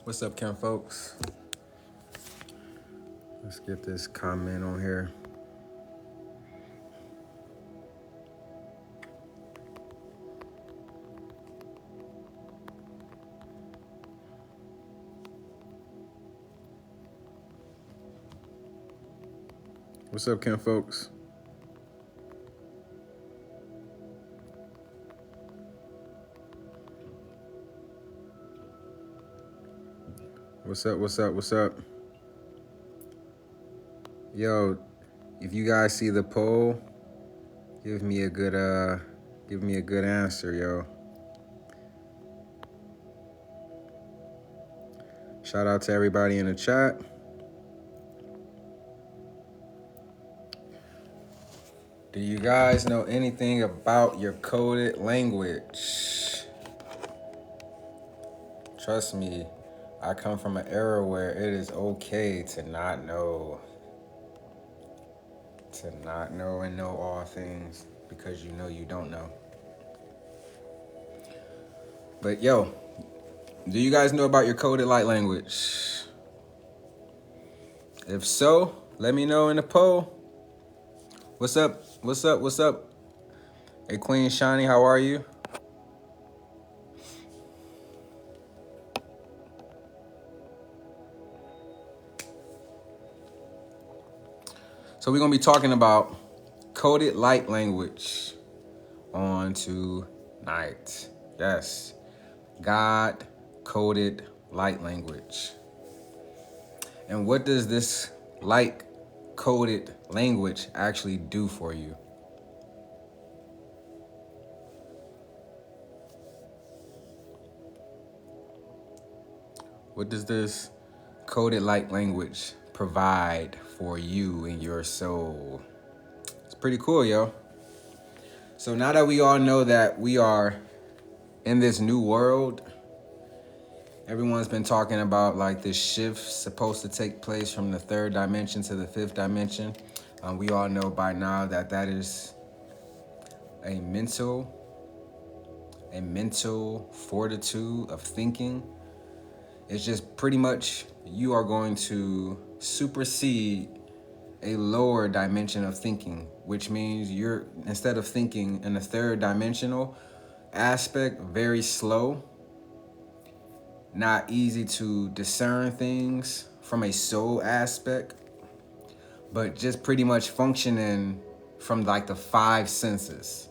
What's up, Kim folks? Let's get this comment on here. What's up, Kim folks? What's up? Yo, if you guys see the poll, give me a good answer, yo. Shout out to everybody in the chat. Do you guys know anything about your coded language? Trust me, I come from an era where it is okay to not know. To not know and know all things because you know you don't know. But yo, do you guys know about your coded light language? If so, let me know in the poll. What's up? Hey, Queen Shani, how are you? So we're going to be talking about coded light language on tonight. Yes, God coded light language. And what does this light coded language actually do for you? What does this coded light language provide for you and your soul? It's pretty cool, yo. So now that we all know that we are in this new world, everyone's been talking about like this shift supposed to take place from the third dimension to the fifth dimension. We all know by now that that is a mental fortitude of thinking. It's just pretty much you are going to supersede a lower dimension of thinking, which means you're, instead of thinking in a third dimensional aspect, very slow, not easy to discern things from a soul aspect, but just pretty much functioning from like the five senses.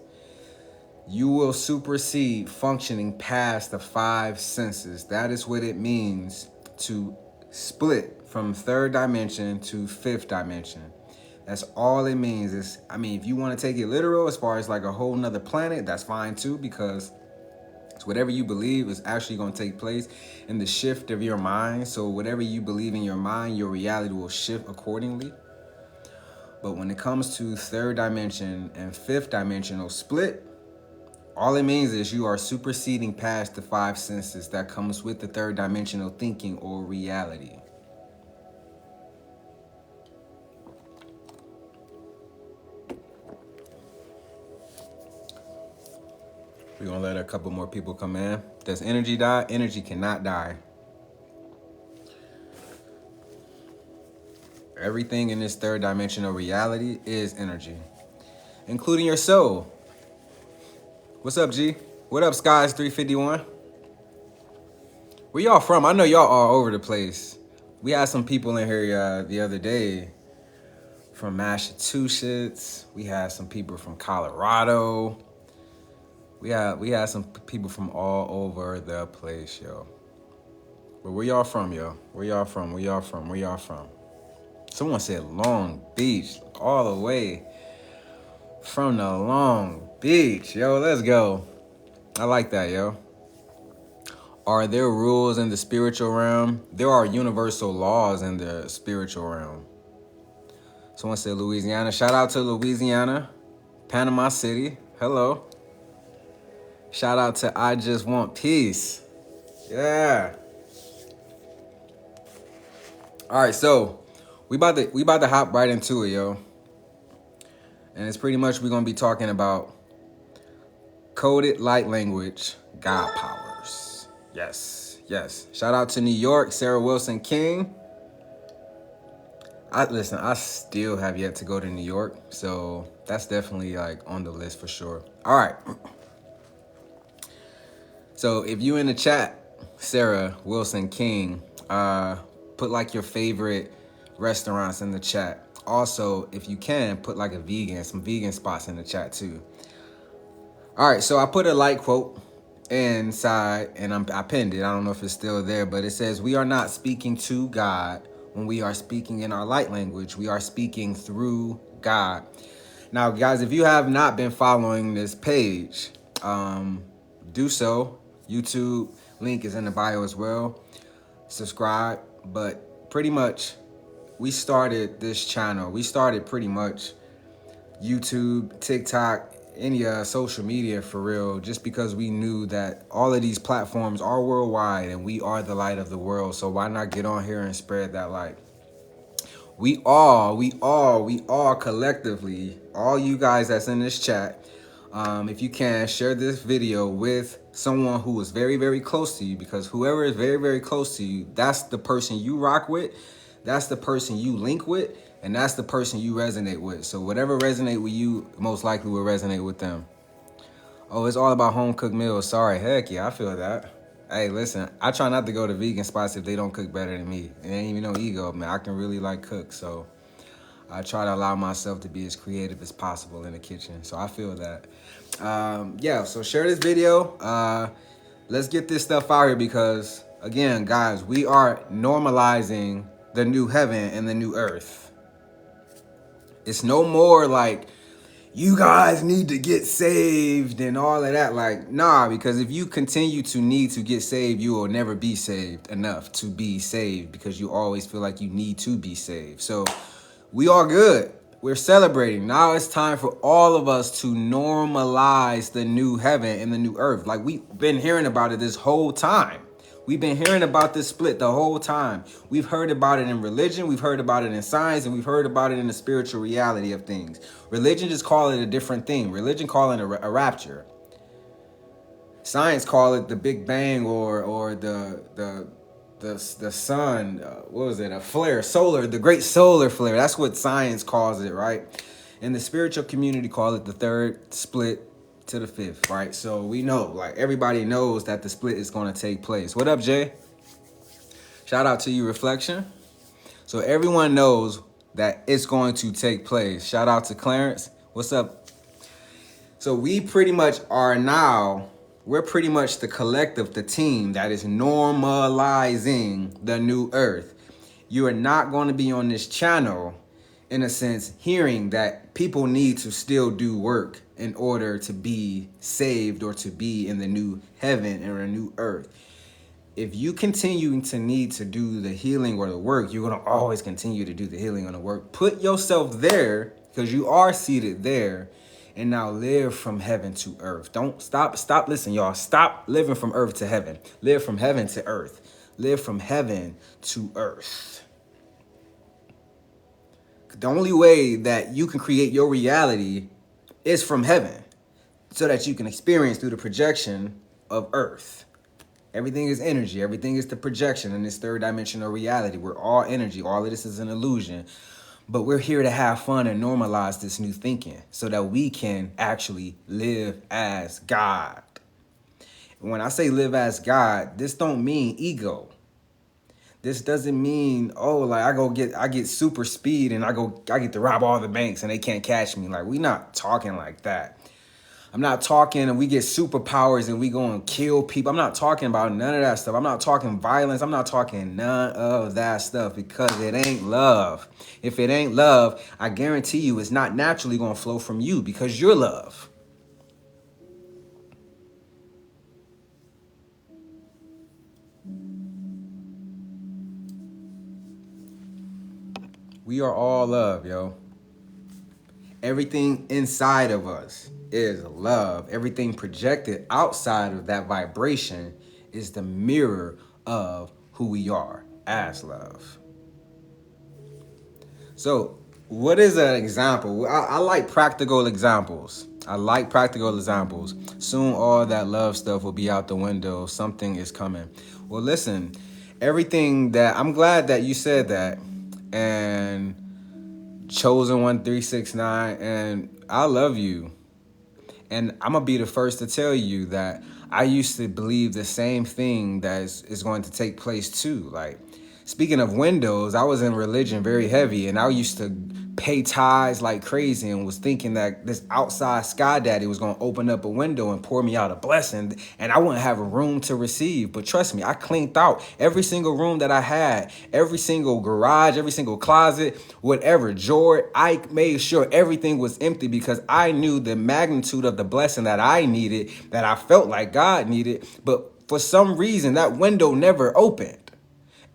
You will supersede functioning past the five senses. That is what it means to split from third dimension to fifth dimension. That's all it means. If you want to take it literal as far as like a whole nother planet, that's fine too, because it's whatever you believe is actually going to take place in the shift of your mind. So whatever you believe in your mind, your reality will shift accordingly. But when it comes to third dimension and fifth dimensional split, all it means is you are superseding past the five senses that comes with the third dimensional thinking or reality. We're going to let a couple more people come in. Does energy die? Energy cannot die. Everything in this third dimensional reality is energy, including your soul. What's up, G? What up, Skies 351? Where y'all from? I know y'all all over the place. We had some people in here the other day from Massachusetts. We had some people from Colorado. We had some people from all over the place, yo. But where y'all from, yo? Where y'all from? Someone said Long Beach, all the way from the Long Beach. Yo, let's go. I like that, yo. Are there rules in the spiritual realm? There are universal laws in the spiritual realm. Someone said Louisiana. Shout out to Louisiana, Panama City. Hello. Shout out to I Just Want Peace. Yeah. All right, so we about to hop right into it, yo. And it's pretty much we're gonna be talking about coded light language, God powers. Yes. Yes. Shout out to New York, Sarah Wilson King. I still have yet to go to New York, so that's definitely like on the list for sure. All right. So if you in the chat, Sarah Wilson King, put like your favorite restaurants in the chat. Also, if you can, put like some vegan spots in the chat too. All right, so I put a light quote inside and I pinned it. I don't know if it's still there, but it says, "We are not speaking to God when we are speaking in our light language. We are speaking through God." Now, guys, if you have not been following this page, do so. YouTube link is in the bio as well. Subscribe. But pretty much, we started this channel. We started pretty much YouTube, TikTok, any social media for real, just because we knew that all of these platforms are worldwide and we are the light of the world. So why not get on here and spread that light? We all collectively, all you guys that's in this chat, if you can, share this video with someone who is very, very close to you, because whoever is very, very close to you, that's the person you rock with, that's the person you link with, and that's the person you resonate with. So whatever resonate with you, most likely will resonate with them. Oh, it's all about home-cooked meals. Sorry, heck yeah, I feel that. Hey, listen, I try not to go to vegan spots if they don't cook better than me. It ain't even no ego, man. I can really like cook, so I try to allow myself to be as creative as possible in the kitchen. So I feel that. Yeah, so share this video. Let's get this stuff out here because, again, guys, we are normalizing the new heaven and the new earth. It's no more like, you guys need to get saved and all of that. Like, nah, because if you continue to need to get saved, you will never be saved enough to be saved, because you always feel like you need to be saved. So we are good. We're celebrating. Now it's time for all of us to normalize the new heaven and the new earth. Like, we've been hearing about it this whole time. We've been hearing about this split the whole time. We've heard about it in religion, we've heard about it in science, and we've heard about it in the spiritual reality of things. Religion just call it a different thing. Religion call it a rapture. Science call it the Big Bang or the sun. What was it? A flare, solar, the great solar flare. That's what science calls it, right? And the spiritual community call it the third split to the fifth, right? So we know, like, everybody knows that the split is going to take place. What up, Jay? Shout out to you, Reflection. So everyone knows that it's going to take place. Shout out to Clarence. What's up? So we pretty much are now, we're pretty much the collective, the team that is normalizing the new earth. You are not going to be on this channel, in a sense, hearing that people need to still do work in order to be saved or to be in the new heaven or a new earth. If you continue to need to do the healing or the work, you're going to always continue to do the healing or the work. Put yourself there, because you are seated there, and now live from heaven to earth. Don't stop. Listen, y'all, stop living from earth to heaven. Live from heaven to earth. Live from heaven to earth. The only way that you can create your reality is from heaven, so that you can experience through the projection of earth. Everything is energy. Everything is the projection in this third dimensional reality. We're all energy. All of this is an illusion. But we're here to have fun and normalize this new thinking so that we can actually live as God. When I say live as God, this don't mean ego. This doesn't mean, oh, like I get super speed and I get to rob all the banks and they can't catch me. Like, we not talking like that. I'm not talking and we get superpowers and we go and kill people. I'm not talking about none of that stuff. I'm not talking violence. I'm not talking none of that stuff, because it ain't love. If it ain't love, I guarantee you it's not naturally going to flow from you, because you're love. We are all love, yo. Everything inside of us is love. Everything projected outside of that vibration is the mirror of who we are as love. So what is an example? I like practical examples. I like practical examples. Soon all that love stuff will be out the window. Something is coming. Well, listen, everything that I'm glad that you said that, and Chosen 1369, and I love you. And I'm going to be the first to tell you that I used to believe the same thing that is going to take place too. Like, speaking of windows, I was in religion very heavy, and I used to pay tithes like crazy and was thinking that this outside sky daddy was going to open up a window and pour me out a blessing, and I wouldn't have a room to receive. But trust me, I cleaned out every single room that I had, every single garage, every single closet, whatever drawer. I made sure everything was empty because I knew the magnitude of the blessing that I needed, that I felt like God needed. But for some reason, that window never opened.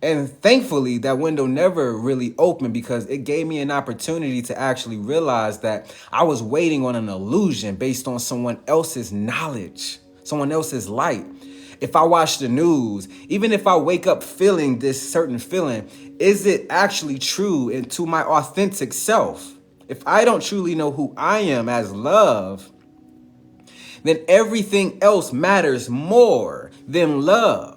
And thankfully, that window never really opened because it gave me an opportunity to actually realize that I was waiting on an illusion based on someone else's knowledge, someone else's light. If I watch the news, even if I wake up feeling this certain feeling, is it actually true and to my authentic self? If I don't truly know who I am as love, then everything else matters more than love.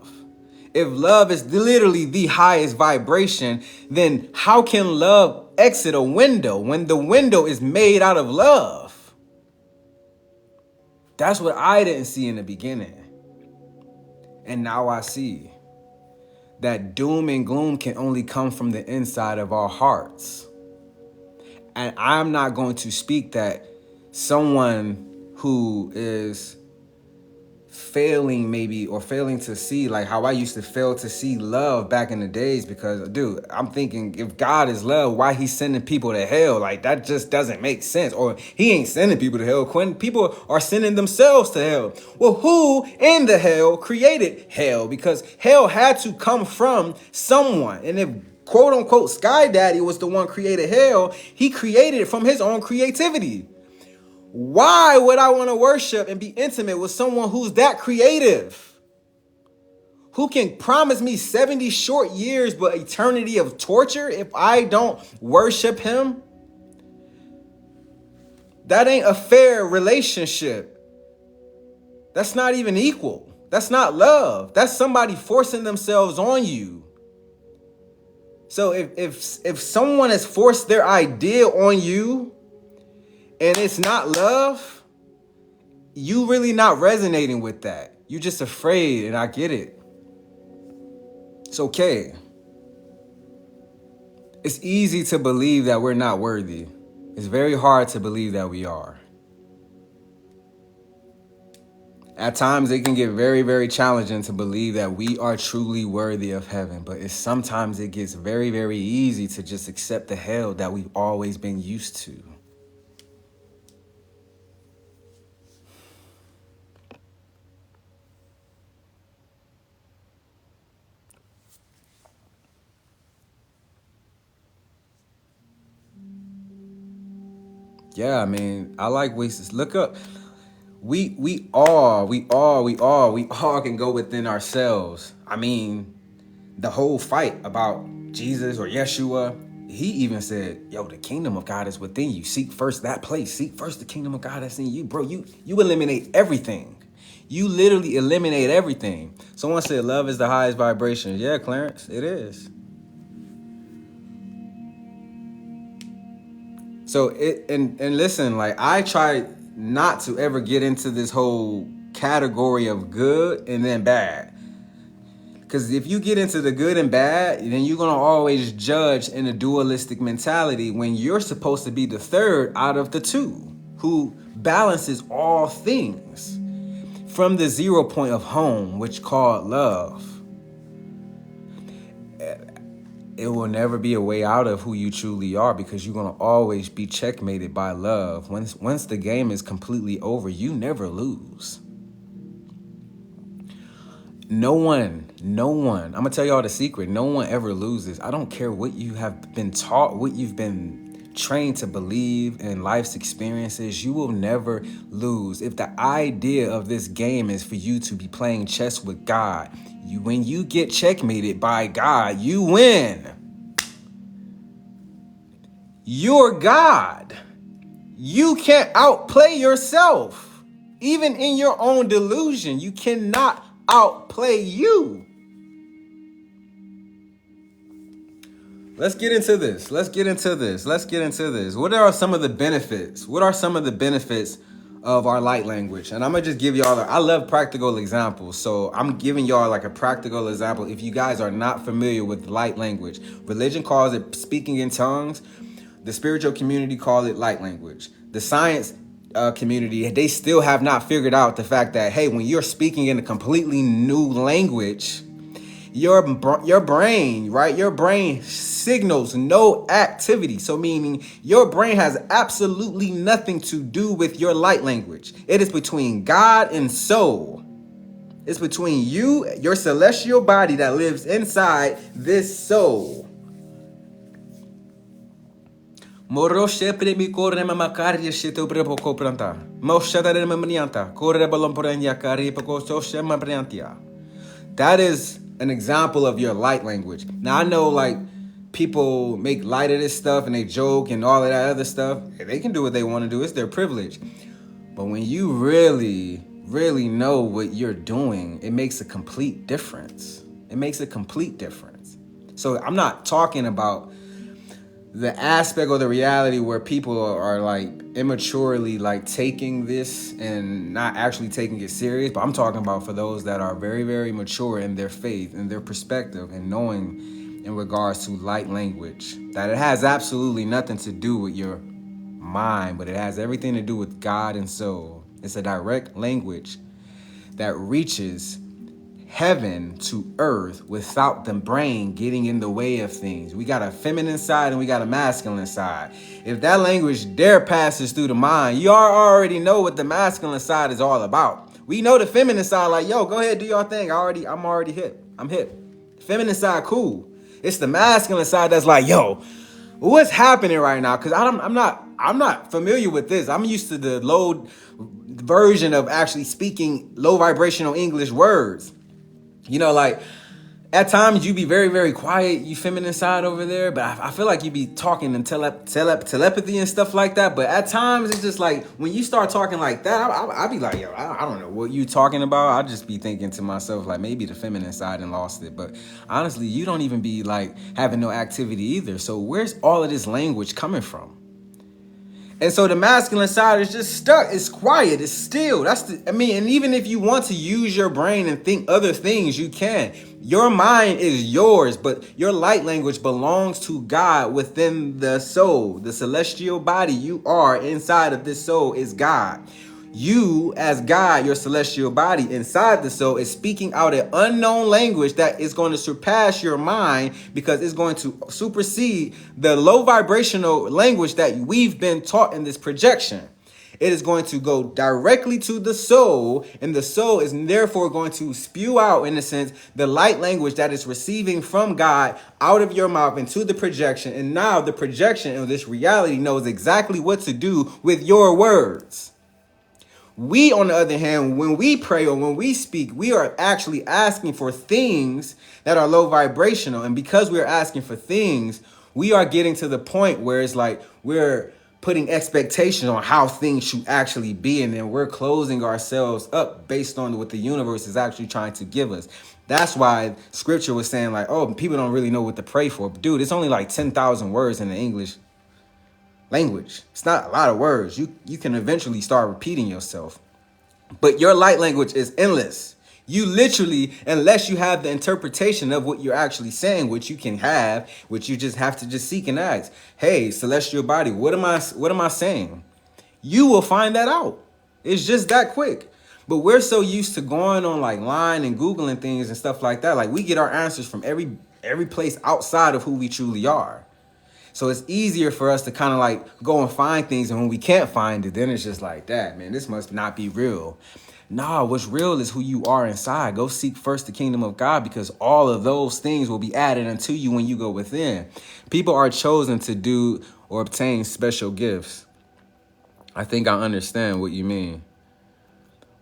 If love is literally the highest vibration, then how can love exit a window when the window is made out of love? That's what I didn't see in the beginning. And now I see that doom and gloom can only come from the inside of our hearts. And I'm not going to speak that someone who is failing maybe, or failing to see like how I used to fail to see love back in the days, because dude, I'm thinking if God is love, why he's sending people to hell? Like, that just doesn't make sense. Or he ain't sending people to hell. Quinn, people are sending themselves to hell. Well, who in the hell created hell? Because hell had to come from someone. And if quote unquote Sky Daddy was the one created hell, he created it from his own creativity. Why would I want to worship and be intimate with someone who's that creative? Who can promise me 70 short years but eternity of torture if I don't worship him? That ain't a fair relationship. That's not even equal. That's not love. That's somebody forcing themselves on you. So if someone has forced their idea on you, and it's not love, you really not resonating with that. You just afraid, and I get it. It's okay. It's easy to believe that we're not worthy. It's very hard to believe that we are. At times, it can get very, very challenging to believe that we are truly worthy of heaven. But sometimes it gets very, very easy to just accept the hell that we've always been used to. Yeah, I mean, I like ways. Look up. We all can go within ourselves. I mean, the whole fight about Jesus or Yeshua, he even said, yo, the kingdom of God is within you. Seek first that place. Seek first the kingdom of God that's in you. Bro, you eliminate everything. You literally eliminate everything. Someone said love is the highest vibration. Yeah, Clarence, it is. So and listen, like, I try not to ever get into this whole category of good and then bad. Because if you get into the good and bad, then you're going to always judge in a dualistic mentality when you're supposed to be the third out of the two who balances all things from the 0 point of home, which called love. It will never be a way out of who you truly are, because you're going to always be checkmated by love. Once the game is completely over, you never lose. No one, I'm going to tell y'all the secret. No one ever loses. I don't care what you have been taught, what you've been trained to believe in life's experiences. You will never lose. If the idea of this game is for you to be playing chess with God, when you get checkmated by God, you win. You're God. You can't outplay yourself. Even in your own delusion, you cannot outplay you. Let's get into this. What are some of the benefits? Of our light language? And I'm going to just give y'all, I love practical examples. So I'm giving y'all like a practical example. If you guys are not familiar with light language, religion calls it speaking in tongues. The spiritual community call it light language. The science community, they still have not figured out the fact that, hey, when you're speaking in a completely new language, your brain, right? Your brain signals no activity. So meaning your brain has absolutely nothing to do with your light language. It is between God and soul. It's between you, your celestial body that lives inside this soul. That is an example of your light language. Now, I know like people make light of this stuff and they joke and all of that other stuff. They can do what they want to do. It's their privilege. But when you really, really know what you're doing, it makes a complete difference. So I'm not talking about the aspect or the reality where people are like immaturely like taking this and not actually taking it serious. But I'm talking about for those that are very, very mature in their faith and their perspective and knowing in regards to light language, that it has absolutely nothing to do with your mind, but it has everything to do with God and soul. It's a direct language that reaches heaven to earth without the brain getting in the way of things. We got a feminine side and we got a masculine side. If that language dare passes through the mind, you already know what the masculine side is all about. We know the feminine side, like, yo, go ahead, do your thing. I'm already hip. I'm hip. The feminine side, cool. It's the masculine side that's like, yo, what's happening right now? Because I'm not familiar with this. I'm used to the low version of actually speaking low vibrational English words. You know, like at times you be very, very quiet, you feminine side over there, but I feel like you be talking in telepathy and stuff like that. But at times it's just like when you start talking like that, I be like, yo, I don't know what you talking about. I just be thinking to myself, like maybe the feminine side and lost it. But honestly, you don't even be like having no activity either. So where's all of this language coming from? And so the masculine side is just stuck. It's quiet. It's still. And even if you want to use your brain and think other things, you can. Your mind is yours, but your light language belongs to God within the soul. The celestial body you are inside of this soul is God. You, as God, your celestial body inside the soul, is speaking out an unknown language that is going to surpass your mind because it's going to supersede the low vibrational language that we've been taught in this projection. It is going to go directly to the soul, and the soul is therefore going to spew out, in a sense, the light language that is receiving from God out of your mouth into the projection. And now the projection of this reality knows exactly what to do with your words. We, on the other hand, when we pray or when we speak, we are actually asking for things that are low vibrational. And because we're asking for things, we are getting to the point where it's like we're putting expectations on how things should actually be. And then we're closing ourselves up based on what the universe is actually trying to give us. That's why scripture was saying like, oh, people don't really know what to pray for. But dude, it's only like 10,000 words in the English language. It's not a lot of words. You can eventually start repeating yourself. But your light language is endless. You literally, unless you have the interpretation of what you're actually saying, which you can have, which you just have to just seek and ask. Hey, celestial body, what am I saying? You will find that out. It's just that quick. But we're so used to going on like line and Googling things and stuff like that. Like we get our answers from every place outside of who we truly are. So it's easier for us to kind of like go and find things. And when we can't find it, then it's just like that, man, this must not be real. Nah, what's real is who you are inside. Go seek first the kingdom of God, because all of those things will be added unto you when you go within. People are chosen to do or obtain special gifts. I think I understand what you mean.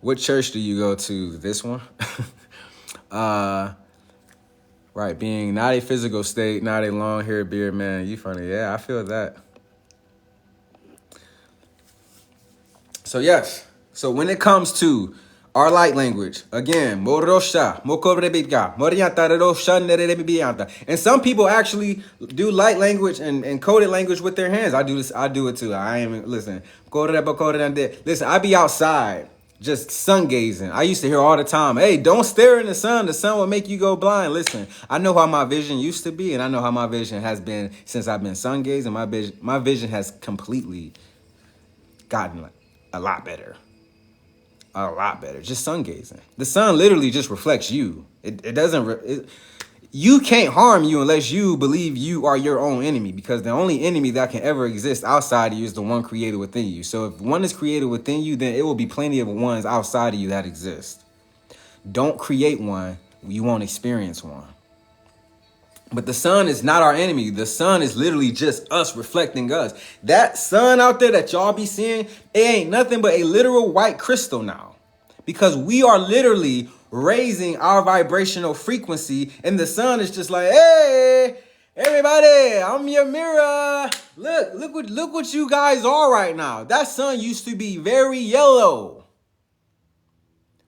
What church do you go to? This one? Right, being not a physical state, not a long-haired beard man. You funny. Yeah, I feel that. So yes. So when it comes to our light language, again, morosha, mokorebiga, morianta rosha nerebianta. And some people actually do light language and coded language with their hands. I do this, I do it too. I am listen. Listen, I be outside just sun gazing. I used to hear all the time, hey, don't stare in the sun. The sun will make you go blind. Listen, I know how my vision used to be, and I know how my vision has been since I've been sun gazing. My vision has completely gotten a lot better. A lot better. Just sun gazing. The sun literally just reflects you. It doesn't. You can't harm you unless you believe you are your own enemy, because the only enemy that can ever exist outside of you is the one created within you. So if one is created within you, then it will be plenty of ones outside of you that exist. Don't create one. You won't experience one. But the sun is not our enemy. The sun is literally just us reflecting us. That sun out there that y'all be seeing, it ain't nothing but a literal white crystal now. Because we are literally raising our vibrational frequency, and the sun is just like, hey, everybody, I'm your mirror. Look what you guys are right now. That sun used to be very yellow.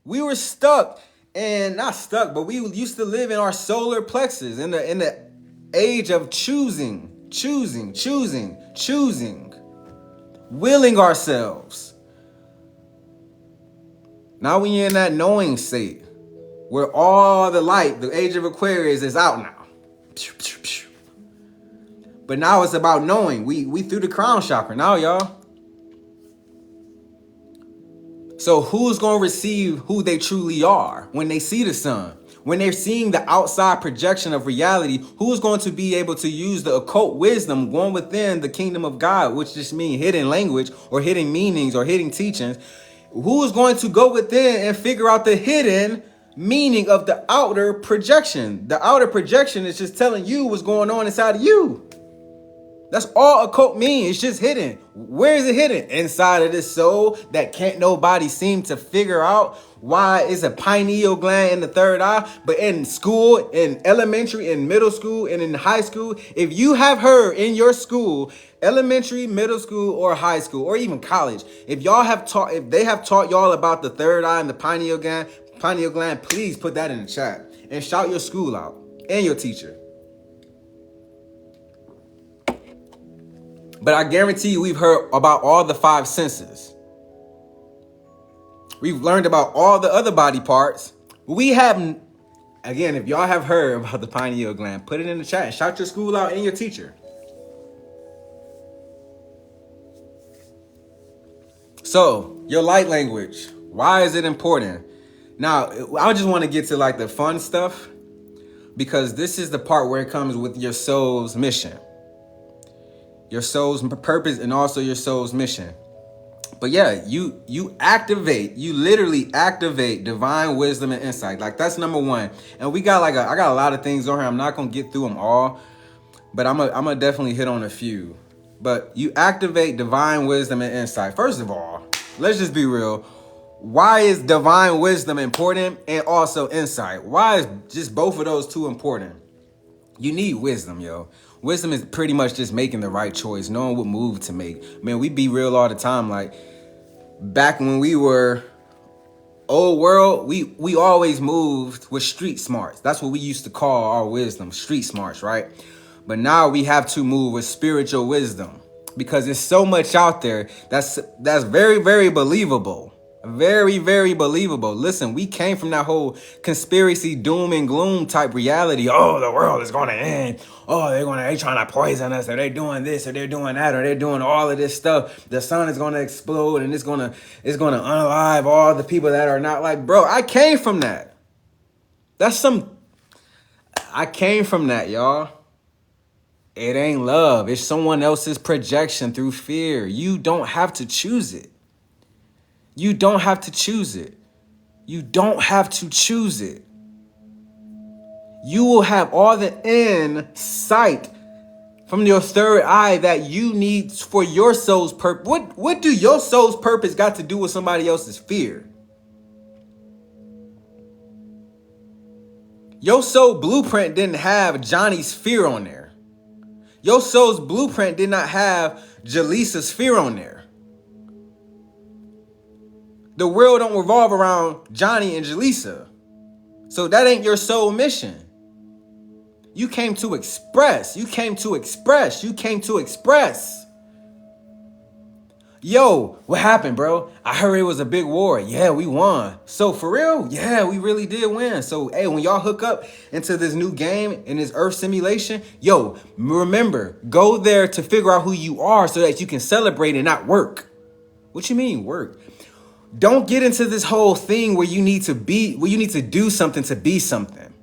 We were stuck. And not stuck, but we used to live in our solar plexus in the age of choosing, willing ourselves. Now we in that knowing state where all the light, the age of Aquarius, is out now. But now it's about knowing. We through the crown chakra now, y'all. So who's going to receive who they truly are when they see the sun? When they're seeing the outside projection of reality, who's going to be able to use the occult wisdom going within the kingdom of God, which just means hidden language or hidden meanings or hidden teachings? Who's going to go within and figure out the hidden meaning of the outer projection? The outer projection is just telling you what's going on inside of you. That's all occult means. It's just hidden. Where is it hidden? Inside of this soul that can't nobody seem to figure out why it's a pineal gland in the third eye. But in school, in elementary, in middle school, and in high school, if you have heard in your school, elementary, middle school, or high school, or even college, if they have taught y'all about the third eye and the pineal gland, please put that in the chat and shout your school out and your teacher. But I guarantee you we've heard about all the five senses. We've learned about all the other body parts. We haven't, again, if y'all have heard about the pineal gland, put it in the chat and shout your school out and your teacher. So, your light language, why is it important? Now, I just want to get to like the fun stuff, because this is the part where it comes with your soul's mission. Your soul's purpose and also your soul's mission. But yeah, you literally activate divine wisdom and insight. Like that's number one. And I got a lot of things on here. I'm not gonna get through them all, but I'm gonna definitely hit on a few. But you activate divine wisdom and insight. First of all, let's just be real. Why is divine wisdom important and also insight? Why is just both of those two important? You need wisdom, yo. Wisdom is pretty much just making the right choice, knowing what move to make. Man, we be real all the time. Like, back when we were old world, we always moved with street smarts. That's what we used to call our wisdom, street smarts, right? But now we have to move with spiritual wisdom, because there's so much out there that's very, very believable. Very, very believable. Listen, we came from that whole conspiracy, doom and gloom type reality. Oh, the world is going to end. Oh, they're trying to poison us, or they're doing this, or they're doing that, or they're doing all of this stuff. The sun is going to explode, and it's going to unalive all the people that are not like, bro, I came from that. I came from that, y'all. It ain't love. It's someone else's projection through fear. You don't have to choose it. You don't have to choose it. You don't have to choose it. You will have all the insight from your third eye that you need for your soul's purpose. What do your soul's purpose got to do with somebody else's fear? Your soul blueprint didn't have Johnny's fear on there. Your soul's blueprint did not have Jaleesa's fear on there. The world don't revolve around Johnny and Jaleesa. So that ain't your soul mission. You came to express. You came to express. You came to express. Yo, what happened, bro? I heard it was a big war. Yeah, we won. So for real? Yeah, we really did win. So, hey, when y'all hook up into this new game in this Earth simulation, yo, remember, go there to figure out who you are so that you can celebrate and not work. What you mean work? Don't get into this whole thing where you need to do something to be something.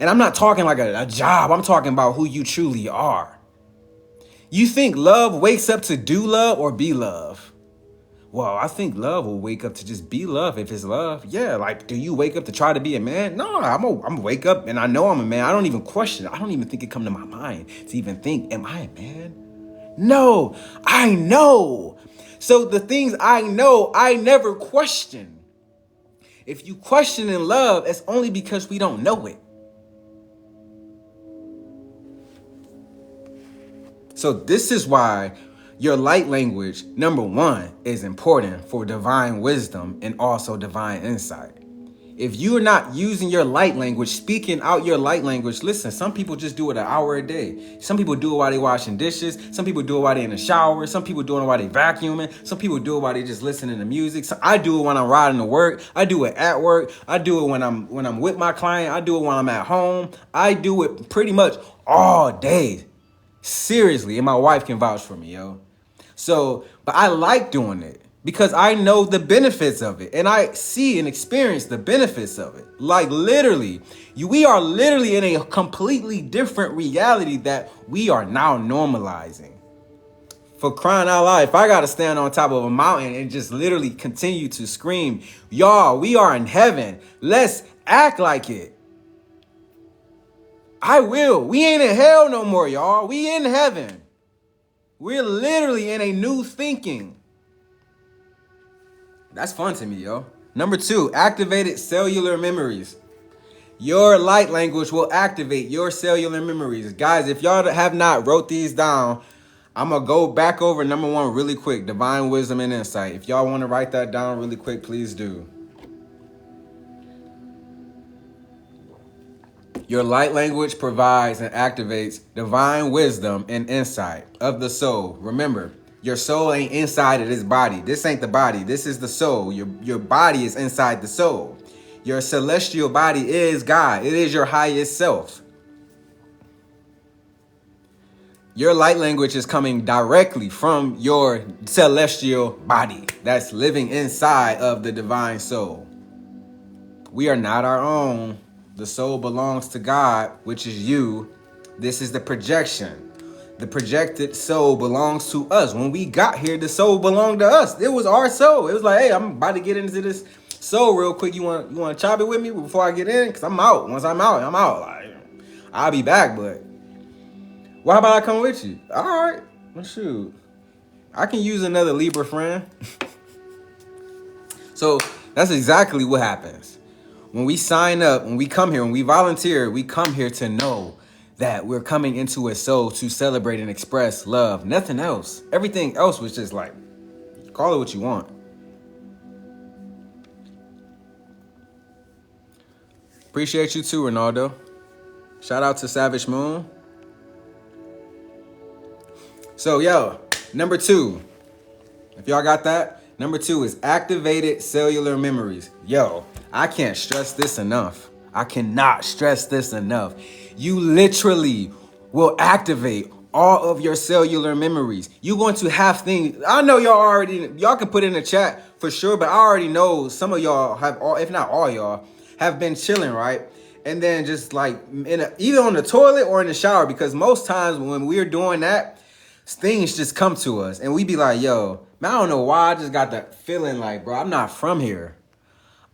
And I'm not talking like a job. I'm talking about who you truly are. You think love wakes up to do love or be love? Well, I think love will wake up to just be love if it's love. Yeah, like, do you wake up to try to be a man? No, I'm gonna wake up and I know I'm a man. I don't even question it. I don't even think it come to my mind to even think, am I a man? No, I know. So the things I know, I never question. If you question in love, it's only because we don't know it. So this is why your light language, number one, is important for divine wisdom and also divine insight. If you're not using your light language, speaking out your light language, listen, some people just do it an hour a day. Some people do it while they washing dishes. Some people do it while they in the shower. Some people do it while they vacuuming. Some people do it while they just listening to music. So I do it when I'm riding to work. I do it at work. I do it when I'm with my client. I do it when I'm at home. I do it pretty much all day. Seriously, and my wife can vouch for me, yo. So, but I like doing it because I know the benefits of it and I see and experience the benefits of it. Like literally, we are literally in a completely different reality that we are now normalizing. For crying out loud, if I gotta stand on top of a mountain and just literally continue to scream, y'all, we are in heaven. Let's act like it. I will. We ain't in hell no more, y'all. We in heaven. We're literally in a new thinking. That's fun to me, yo. Number 2, activated cellular memories. Your light language will activate your cellular memories. Guys, if y'all have not wrote these down, I'm going to go back over number 1 really quick. Divine wisdom and insight. If y'all want to write that down really quick, please do. Your light language provides and activates divine wisdom and insight of the soul. Remember, your soul ain't inside of this body. This ain't the body. This is the soul. Your body is inside the soul. Your celestial body is God. It is your highest self. Your light language is coming directly from your celestial body that's living inside of the divine soul. We are not our own. The soul belongs to God, which is you. This is the projection. The projected soul belongs to us. When we got here, the soul belonged to us. It was our soul. It was like, hey, I'm about to get into this soul real quick. You want to chop it with me before I get in? Because I'm out. Once I'm out, I'm out. Like, I'll be back, but well, how about I come with you? All right. Well, shoot. I can use another Libra friend. So that's exactly what happens. When we sign up, when we come here, when we volunteer, we come here to know that we're coming into a soul to celebrate and express love. Nothing else. Everything else was just like, call it what you want. Appreciate you too, Ronaldo. Shout out to Savage Moon. So, yo, number 2. If y'all got that, number 2 is activated cellular memories. Yo, I can't stress this enough. I cannot stress this enough. You literally will activate all of your cellular memories. You're going to have things. I know y'all can put in the chat for sure, but I already know some of y'all have, if not all y'all, have been chilling, right? And then just like either on the toilet or in the shower, because most times when we're doing that, things just come to us and we be like, yo, man, I don't know why I just got that feeling like, bro, I'm not from here.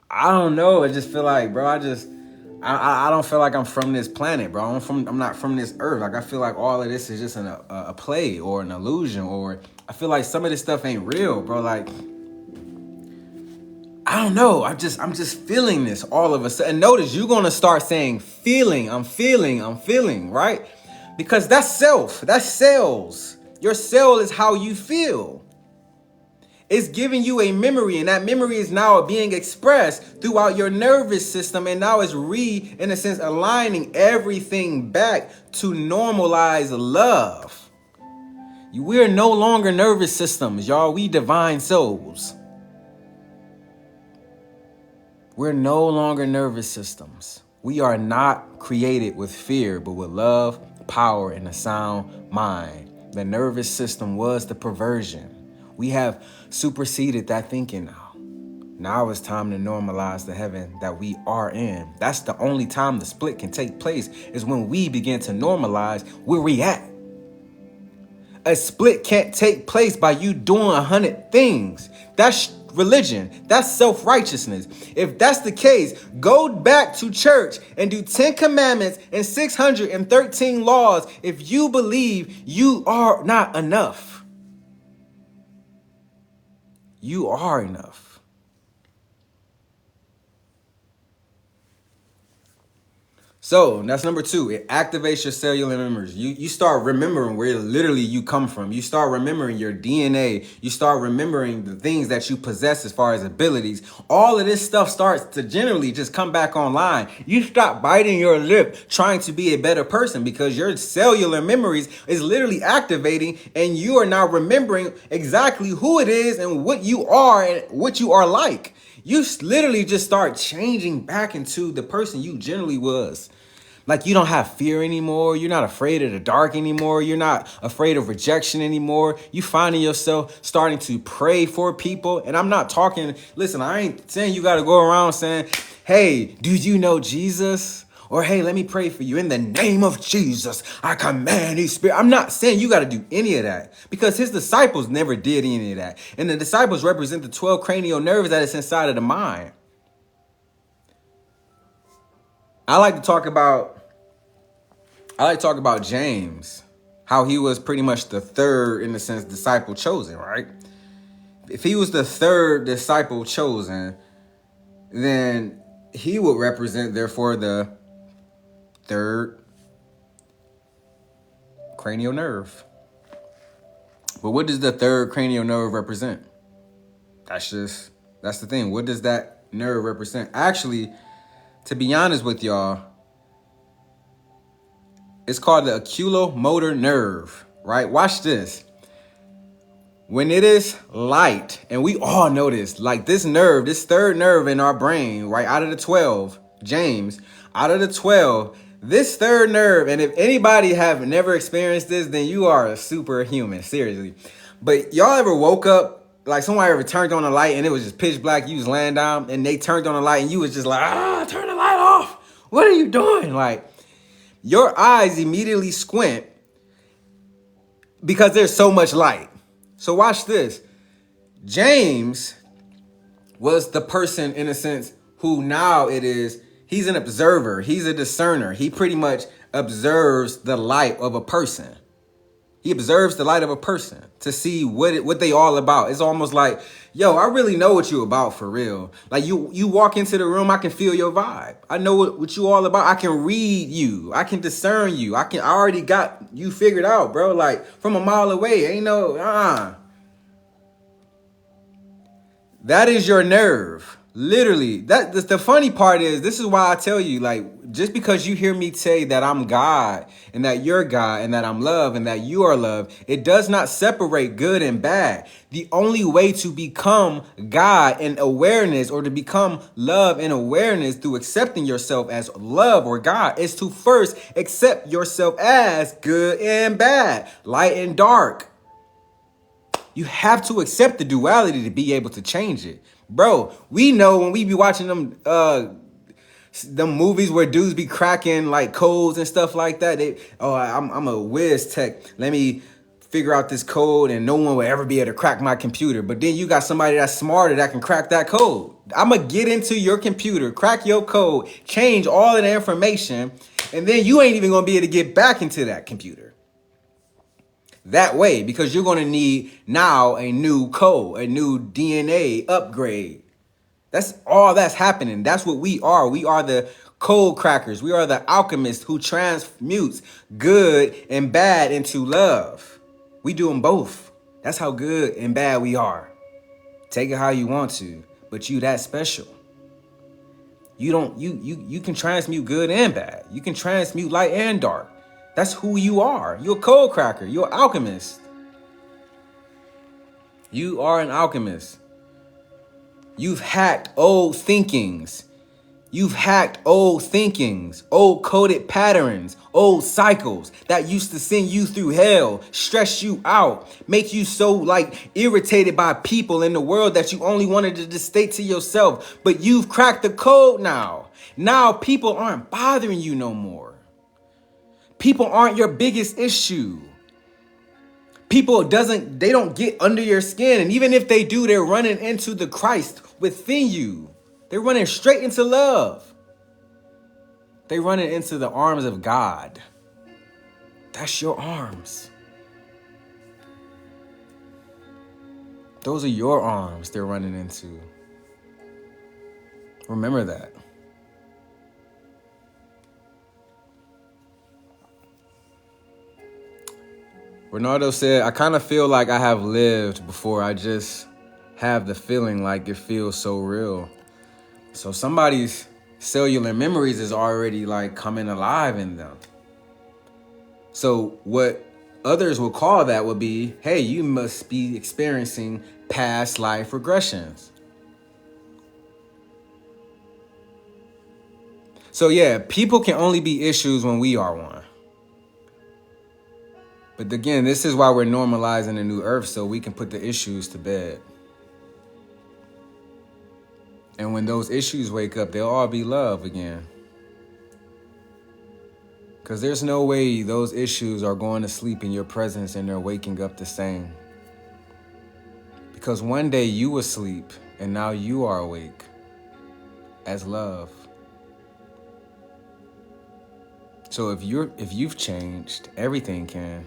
I don't know. I just feel like, bro, I don't feel like I'm from this planet, bro. I'm not from this earth. Like, I feel like all of this is just a play or an illusion, or I feel like some of this stuff ain't real, bro. Like, I don't know. I'm just feeling this all of a sudden. Notice you're going to start saying feeling, I'm feeling, right? Because that's self. That's cells. Your cell is how you feel. It's giving you a memory, and that memory is now being expressed throughout your nervous system, and now it's in a sense, aligning everything back to normalize love. We're no longer nervous systems, y'all. We divine souls. We're no longer nervous systems. We are not created with fear, but with love, power, and a sound mind. The nervous system was the perversion. We have superseded that thinking now. Now it's time to normalize the heaven that we are in. That's the only time the split can take place, is when we begin to normalize where we at. A split can't take place by you doing 100 things. That's religion. That's self-righteousness. If that's the case, go back to church and do 10 commandments and 613 laws if you believe you are not enough. You are enough. So that's number 2. It activates your cellular memories. You start remembering where literally you come from. You start remembering your DNA. You start remembering the things that you possess as far as abilities. All of this stuff starts to generally just come back online. You stop biting your lip trying to be a better person because your cellular memories is literally activating, and you are now remembering exactly who it is and what you are and what you are like. You literally just start changing back into the person you generally was. Like, you don't have fear anymore. You're not afraid of the dark anymore. You're not afraid of rejection anymore. You finding yourself starting to pray for people. And I'm not talking, listen, I ain't saying you got to go around saying, hey, do you know Jesus? Or, hey, let me pray for you. In the name of Jesus, I command these spirits. I'm not saying you got to do any of that, because his disciples never did any of that. And the disciples represent the 12 cranial nerves that is inside of the mind. I like to talk about James, how he was pretty much the third, in a sense, disciple chosen, right? If he was the third disciple chosen, then he would represent, therefore, the third cranial nerve. But what does the third cranial nerve represent? That's the thing. What does that nerve represent? Actually, to be honest with y'all, it's called the oculomotor nerve, right? Watch this. When it is light, and we all know this, like this nerve, this third nerve in our brain, right, out of the 12, James, out of the 12, this third nerve, and if anybody have never experienced this, then you are a superhuman, seriously. But y'all ever woke up, like somebody ever turned on the light and it was just pitch black, you was laying down, and they turned on the light and you was just like, turn the light off. What are you doing? Like, your eyes immediately squint because there's so much light. So watch this. James was the person, in a sense, who now he's an observer. He's a discerner. He pretty much observes the light of a person. He observes the light of a person to see what they all about. It's almost like, yo, I really know what you about for real. Like you walk into the room, I can feel your vibe. I know what you all about. I can read you. I can discern you. I already got you figured out, bro. Like from a mile away, ain't no, That is your nerve. Literally, that's the funny part is, this is why I tell you, like, just because you hear me say that I'm God and that you're God and that I'm love and that you are love, it does not separate good and bad. The only way to become God in awareness, or to become love in awareness through accepting yourself as love or God, is to first accept yourself as good and bad, light and dark. You have to accept the duality to be able to change it. Bro, we know when we be watching them movies where dudes be cracking like codes and stuff like that. I'm a whiz tech. Let me figure out this code and no one will ever be able to crack my computer. But then you got somebody that's smarter that can crack that code. I'm going to get into your computer, crack your code, change all of the information, and then you ain't even going to be able to get back into that computer that way, because you're going to need now a new code, a new DNA upgrade. That's all that's happening. That's what we are. We are the code crackers. We are the alchemists who transmutes good and bad into love. We do them both. That's how good and bad we are. Take it how you want to, but you that special. You can transmute good and bad. You can transmute light and dark. That's who you are. You're a cold cracker. You're an alchemist. You are an alchemist. You've hacked old thinkings. You've hacked old thinkings, old coded patterns, old cycles that used to send you through hell, stress you out, make you so irritated by people in the world that you only wanted to just stay to yourself. But you've cracked the code now. Now people aren't bothering you no more. People aren't your biggest issue. People they don't get under your skin. And even if they do, they're running into the Christ within you. They're running straight into love. They're running into the arms of God. That's your arms. Those are your arms they're running into. Remember that. Ronaldo said, I kind of feel like I have lived before I just have the feeling like it feels so real. So somebody's cellular memories is already coming alive in them. So what others will call that would be, hey, you must be experiencing past life regressions. So yeah, people can only be issues when we are one. But again, this is why we're normalizing the new earth, so we can put the issues to bed. And when those issues wake up, they'll all be love again. Because there's no way those issues are going to sleep in your presence and they're waking up the same. Because one day you were asleep and now you are awake as love. So if you've changed, everything can.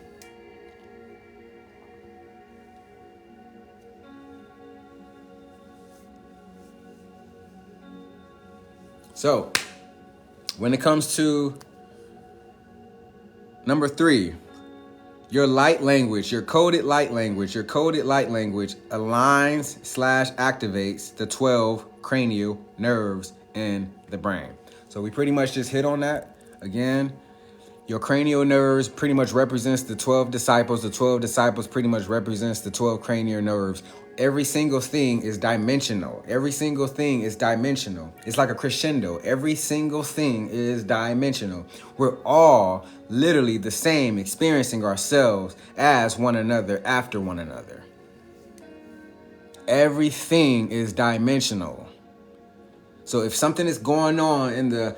So, when it comes to number 3, your light language, your coded light language aligns/activates the 12 cranial nerves in the brain. So we pretty much just hit on that. Again, your cranial nerves pretty much represents the 12 disciples. The 12 disciples pretty much represents the 12 cranial nerves. Every single thing is dimensional. It's like a crescendo. Every single thing is dimensional. We're all literally the same, experiencing ourselves as one another, after one another. Everything is dimensional. So if something is going on in the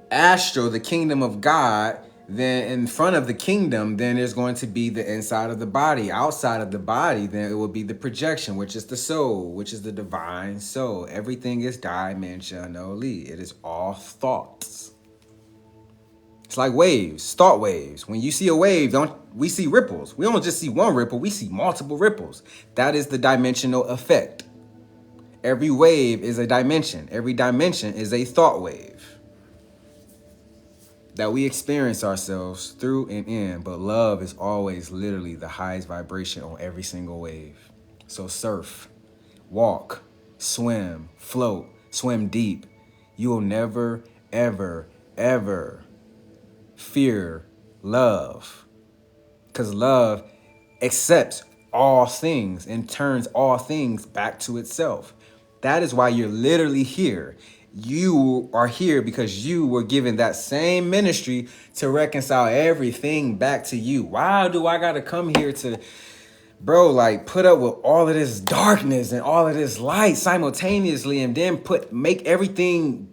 astral, the kingdom of God, then in front of the kingdom, then there's going to be the inside of the body. Outside of the body, then it will be the projection, which is the soul, which is the divine soul. Everything is dimensionally. It is all thoughts. It's like waves, thought waves. When you see a wave, we see ripples. We don't just see one ripple, we see multiple ripples. That is the dimensional effect. Every wave is a dimension. Every dimension is a thought wave that we experience ourselves through and in, but love is always literally the highest vibration on every single wave. So surf, walk, swim, float, swim deep. You will never, ever, ever fear love, because love accepts all things and turns all things back to itself. That is why you're literally here. You are here because you were given that same ministry to reconcile everything back to you. Why do I gotta come here to, put up with all of this darkness and all of this light simultaneously, and then put everything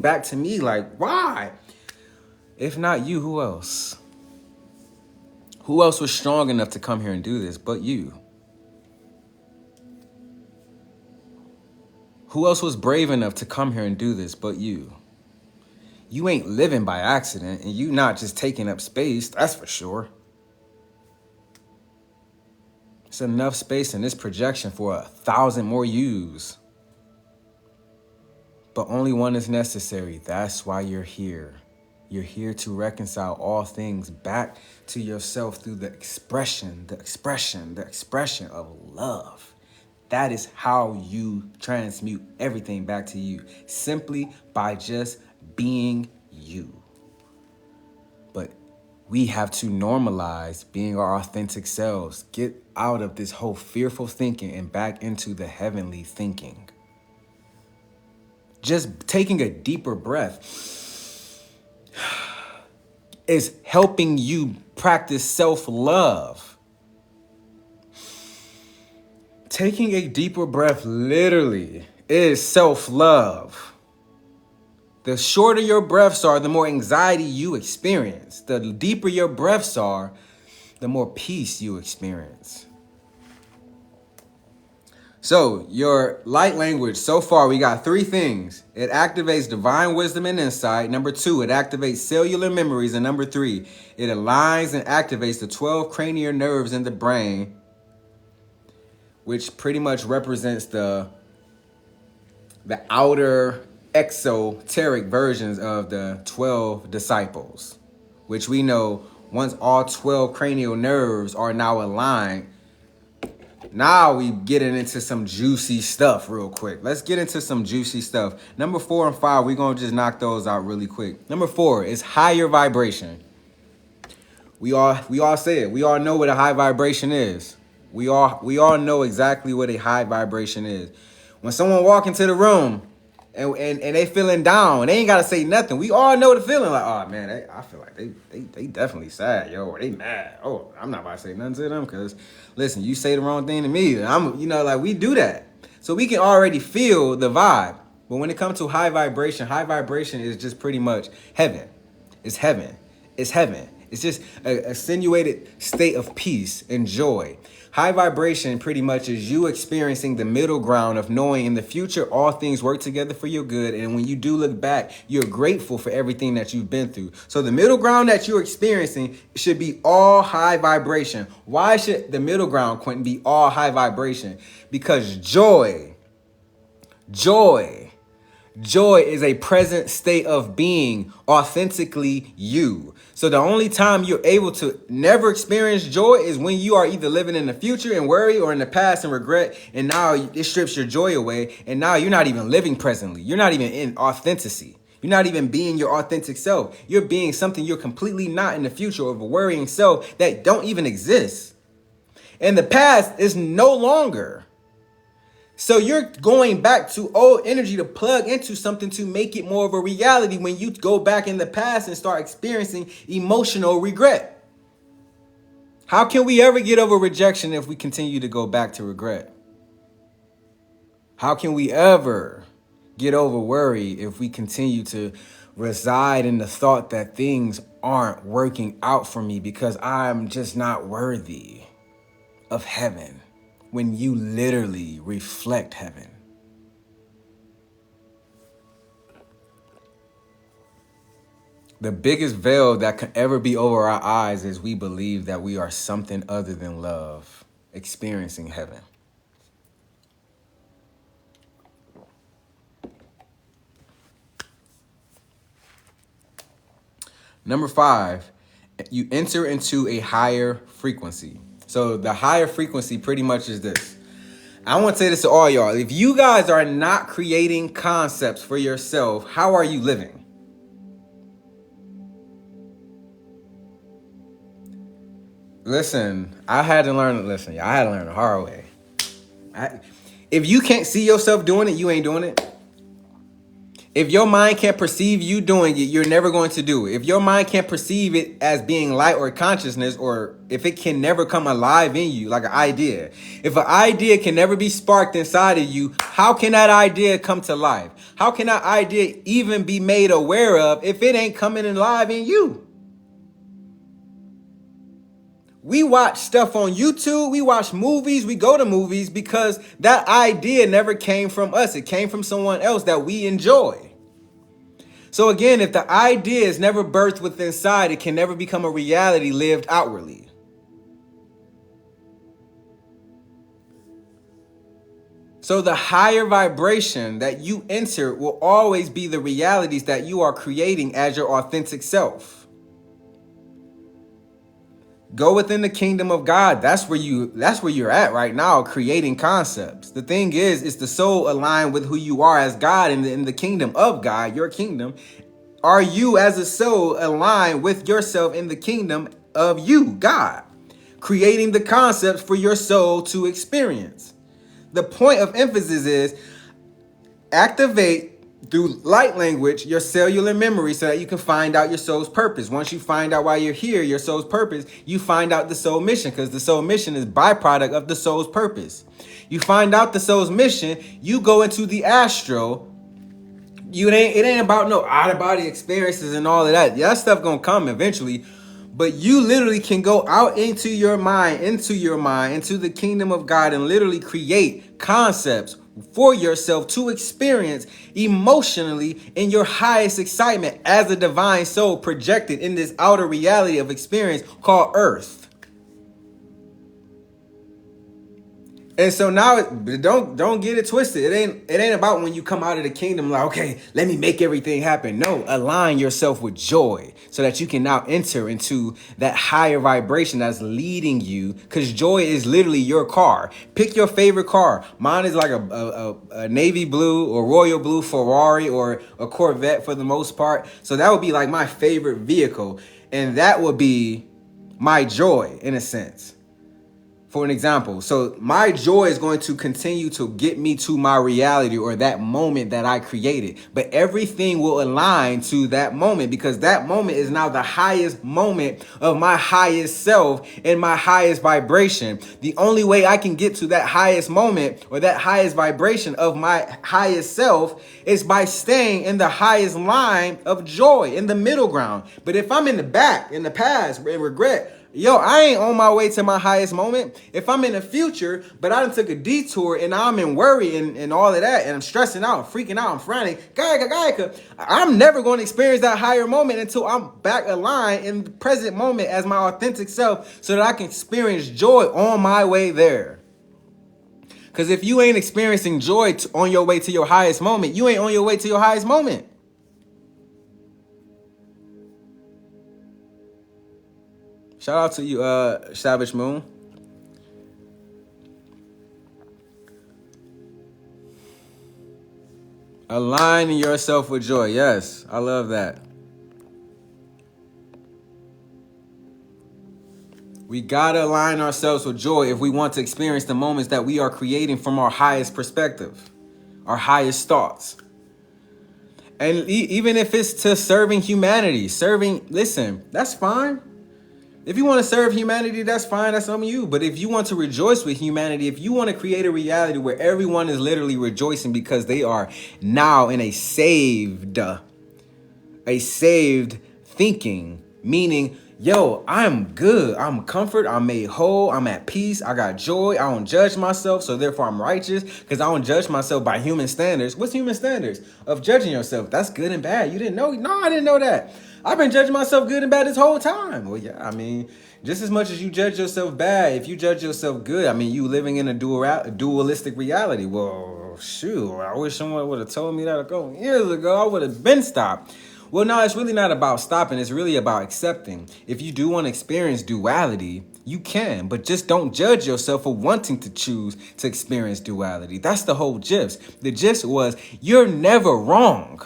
back to me? Why? If not you, who else? Who else was strong enough to come here and do this but you? Who else was brave enough to come here and do this but you? You ain't living by accident, and you not just taking up space, that's for sure. It's enough space in this projection for 1,000 more yous. But only one is necessary. That's why you're here. You're here to reconcile all things back to yourself through the expression of love. That is how you transmute everything back to you, simply by just being you. But we have to normalize being our authentic selves. Get out of this whole fearful thinking and back into the heavenly thinking. Just taking a deeper breath is helping you practice self-love. Taking a deeper breath literally is self-love. The shorter your breaths are, the more anxiety you experience. The deeper your breaths are, the more peace you experience. So, your light language, so far we got 3 things. It activates divine wisdom and insight. Number 2, it activates cellular memories. And number 3, it aligns and activates the 12 cranial nerves in the brain, which pretty much represents the outer exoteric versions of the 12 disciples, which we know once all 12 cranial nerves are now aligned, now we getting into some juicy stuff real quick. Let's get into some juicy stuff. Number 4 and 5, we're going to just knock those out really quick. Number 4 is higher vibration. We all say it. We all know what a high vibration is. We all know exactly what a high vibration is. When someone walk into the room and they feeling down, they ain't gotta say nothing. We all know the feeling, like, oh man, I feel like they definitely sad, yo, or they mad. Oh, I'm not about to say nothing to them because listen, you say the wrong thing to me, like we do that. So we can already feel the vibe. But when it comes to high vibration is just pretty much heaven. It's heaven. It's heaven. It's just a simulated state of peace and joy. High vibration pretty much is you experiencing the middle ground of knowing in the future all things work together for your good. And when you do look back, you're grateful for everything that you've been through. So the middle ground that you're experiencing should be all high vibration. Why should the middle ground, Quentin, be all high vibration? Because joy is a present state of being, authentically you. So the only time you're able to never experience joy is when you are either living in the future and worry or in the past and regret. And now it strips your joy away. And now you're not even living presently. You're not even in authenticity. You're not even being your authentic self. You're being something you're completely not in the future, of a worrying self that don't even exist. And the past is no longer. So you're going back to old energy to plug into something to make it more of a reality when you go back in the past and start experiencing emotional regret. How can we ever get over rejection if we continue to go back to regret? How can we ever get over worry if we continue to reside in the thought that things aren't working out for me because I'm just not worthy of heaven? When you literally reflect heaven. The biggest veil that can ever be over our eyes is we believe that we are something other than love, experiencing heaven. Number 5, you enter into a higher frequency. So the higher frequency pretty much is this. I want to say this to all y'all. If you guys are not creating concepts for yourself, how are you living? Listen, I had to learn the hard way. If you can't see yourself doing it, you ain't doing it. If your mind can't perceive you doing it, you're never going to do it. If your mind can't perceive it as being light or consciousness, or if it can never come alive in you, like an idea. If an idea can never be sparked inside of you, how can that idea come to life? How can that idea even be made aware of if it ain't coming alive in you? We watch stuff on YouTube, we watch movies, we go to movies because that idea never came from us. It came from someone else that we enjoy. So again, if the idea is never birthed within inside, it can never become a reality lived outwardly. So the higher vibration that you enter will always be the realities that you are creating as your authentic self. Go within the kingdom of God. That's where you're at right now, creating concepts. The thing is the soul aligned with who you are as God in the kingdom of God, your kingdom? Are you as a soul aligned with yourself in the kingdom of you, God? Creating the concepts for your soul to experience. The point of emphasis is activate through light language your cellular memory so that you can find out your soul's purpose. Once you find out why you're here, your soul's purpose, you find out the soul mission, because the soul mission is byproduct of the soul's purpose. You find out the soul's mission, you go into the astral. It ain't about no out-of-body experiences and all of that. That stuff gonna come eventually. But you literally can go out into your mind, into the kingdom of God, and literally create concepts for yourself to experience emotionally in your highest excitement as a divine soul projected in this outer reality of experience called Earth. And so now, don't get it twisted. It ain't about when you come out of the kingdom like, okay, let me make everything happen. No, align yourself with joy so that you can now enter into that higher vibration that's leading you. Because joy is literally your car. Pick your favorite car. Mine is like a navy blue or royal blue Ferrari or a Corvette for the most part. So that would be like my favorite vehicle, and that would be my joy in a sense. For an example, so my joy is going to continue to get me to my reality or that moment that I created. But everything will align to that moment, because that moment is now the highest moment of my highest self and my highest vibration. The only way I can get to that highest moment or that highest vibration of my highest self is by staying in the highest line of joy, in the middle ground. But if I'm in the back, in the past, in regret, yo, I ain't on my way to my highest moment. If I'm in the future, but I done took a detour and I'm in worry and all of that, and I'm stressing out, I'm freaking out, I'm frantic, I'm never going to experience that higher moment until I'm back aligned in the present moment as my authentic self so that I can experience joy on my way there. Because if you ain't experiencing joy on your way to your highest moment, you ain't on your way to your highest moment. Shout out to you, Savage Moon. Aligning yourself with joy. Yes, I love that. We gotta align ourselves with joy if we want to experience the moments that we are creating from our highest perspective, our highest thoughts. And even if it's to serving humanity, listen, that's fine. If you want to serve humanity, that's fine. That's on you. But if you want to rejoice with humanity, if you want to create a reality where everyone is literally rejoicing because they are now in a saved thinking, meaning, yo, I'm good. I'm comfort. I'm made whole. I'm at peace. I got joy. I don't judge myself. So therefore I'm righteous because I don't judge myself by human standards. What's human standards of judging yourself? That's good and bad. You didn't know? No, I didn't know that. I've been judging myself good and bad this whole time. Well, yeah, I mean, just as much as you judge yourself bad, if you judge yourself good, I mean, you living in a dualistic reality. Well, shoot, I wish someone would have told me that a couple years ago. I would have been stopped. Well, no, it's really not about stopping. It's really about accepting. If you do want to experience duality, you can, but just don't judge yourself for wanting to choose to experience duality. That's the whole gist. The gist was, you're never wrong.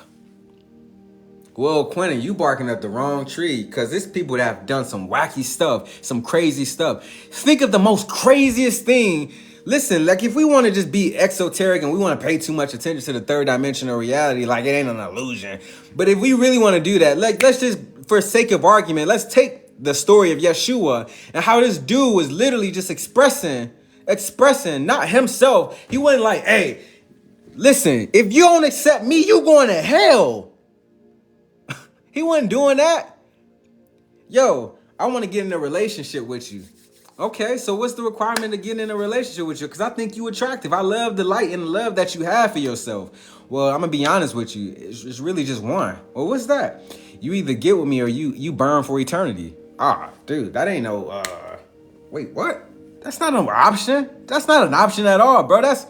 Well, Quentin, you barking up the wrong tree, because there's people that have done some wacky stuff, some crazy stuff. Think of the most craziest thing. Listen, like if we want to just be exoteric and we want to pay too much attention to the third dimensional reality, like it ain't an illusion. But if we really want to do that, like let's just, for sake of argument, let's take the story of Yeshua and how this dude was literally just expressing, not himself. He wasn't like, hey, listen, if you don't accept me, you going to hell. He wasn't doing that. Yo, I want to get in a relationship with you. Okay, so what's the requirement to get in a relationship with you? Because I think you attractive. I love the light and the love that you have for yourself. Well, I'm going to be honest with you. It's really just one. Well, what's that? You either get with me or you burn for eternity. Ah, dude, that ain't no, wait, what? That's not an option. That's not an option at all, bro. That's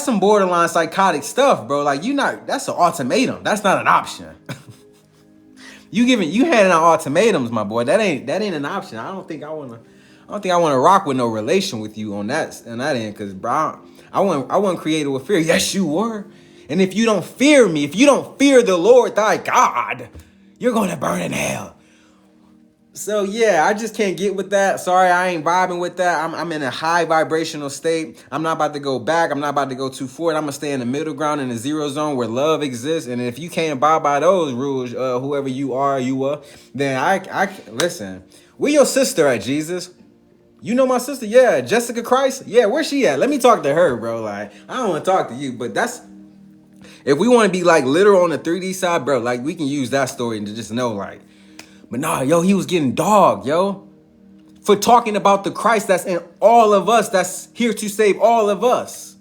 some borderline psychotic stuff, bro. Like, that's an ultimatum. That's not an option. You handing out ultimatums, my boy. That ain't an option. I don't think I wanna rock with no relation with you on that end, cause bro, I wasn't created with fear. Yes, you were. And if you don't fear me, if you don't fear the Lord thy God, you're gonna burn in hell. So yeah, I just can't get with that. Sorry, I ain't vibing with that. I'm in a high vibrational state. I'm not about to go back. I'm not about to go too forward. I'm gonna stay in the middle ground in the zero zone where love exists. And if you can't abide by those rules, whoever you are, then I listen. Where your sister at, Jesus? You know my sister? Yeah, Jessica Christ? Yeah, where's she at? Let me talk to her, bro. Like, I don't want to talk to you, but if we want to be like literal on the 3D side, bro, like we can use that story to just know like, but nah, yo, he was getting dogged, yo, for talking about the Christ that's in all of us, that's here to save all of us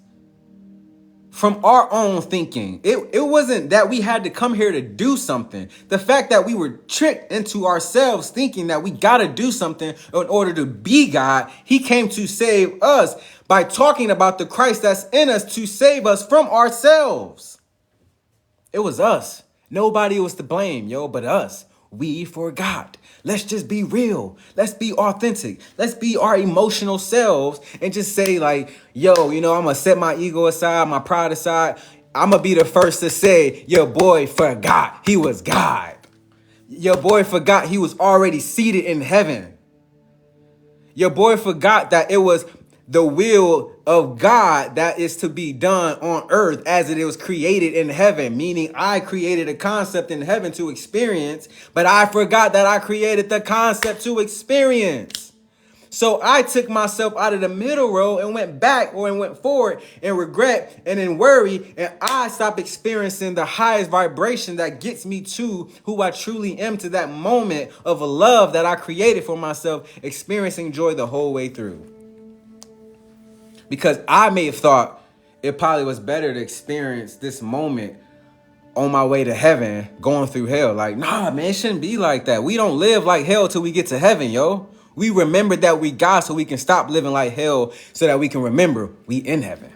from our own thinking. It wasn't that we had to come here to do something. The fact that we were tricked into ourselves thinking that we got to do something in order to be God, he came to save us by talking about the Christ that's in us to save us from ourselves. It was us. Nobody was to blame, yo, but us. We forgot. Let's just be real. Let's be authentic. Let's be our emotional selves and just say like, yo, I'm going to set my ego aside, my pride aside. I'm going to be the first to say, your boy forgot he was God. Your boy forgot he was already seated in heaven. Your boy forgot that it was the will of God that is to be done on earth as it was created in heaven, meaning I created a concept in heaven to experience, but I forgot that I created the concept to experience. So I took myself out of the middle road and went back and went forward in regret and in worry, and I stopped experiencing the highest vibration that gets me to who I truly am, to that moment of a love that I created for myself, experiencing joy the whole way through. Because I may have thought it probably was better to experience this moment on my way to heaven, going through hell. Like, nah, man, it shouldn't be like that. We don't live like hell till we get to heaven, yo. We remember that we God so we can stop living like hell so that we can remember we in heaven.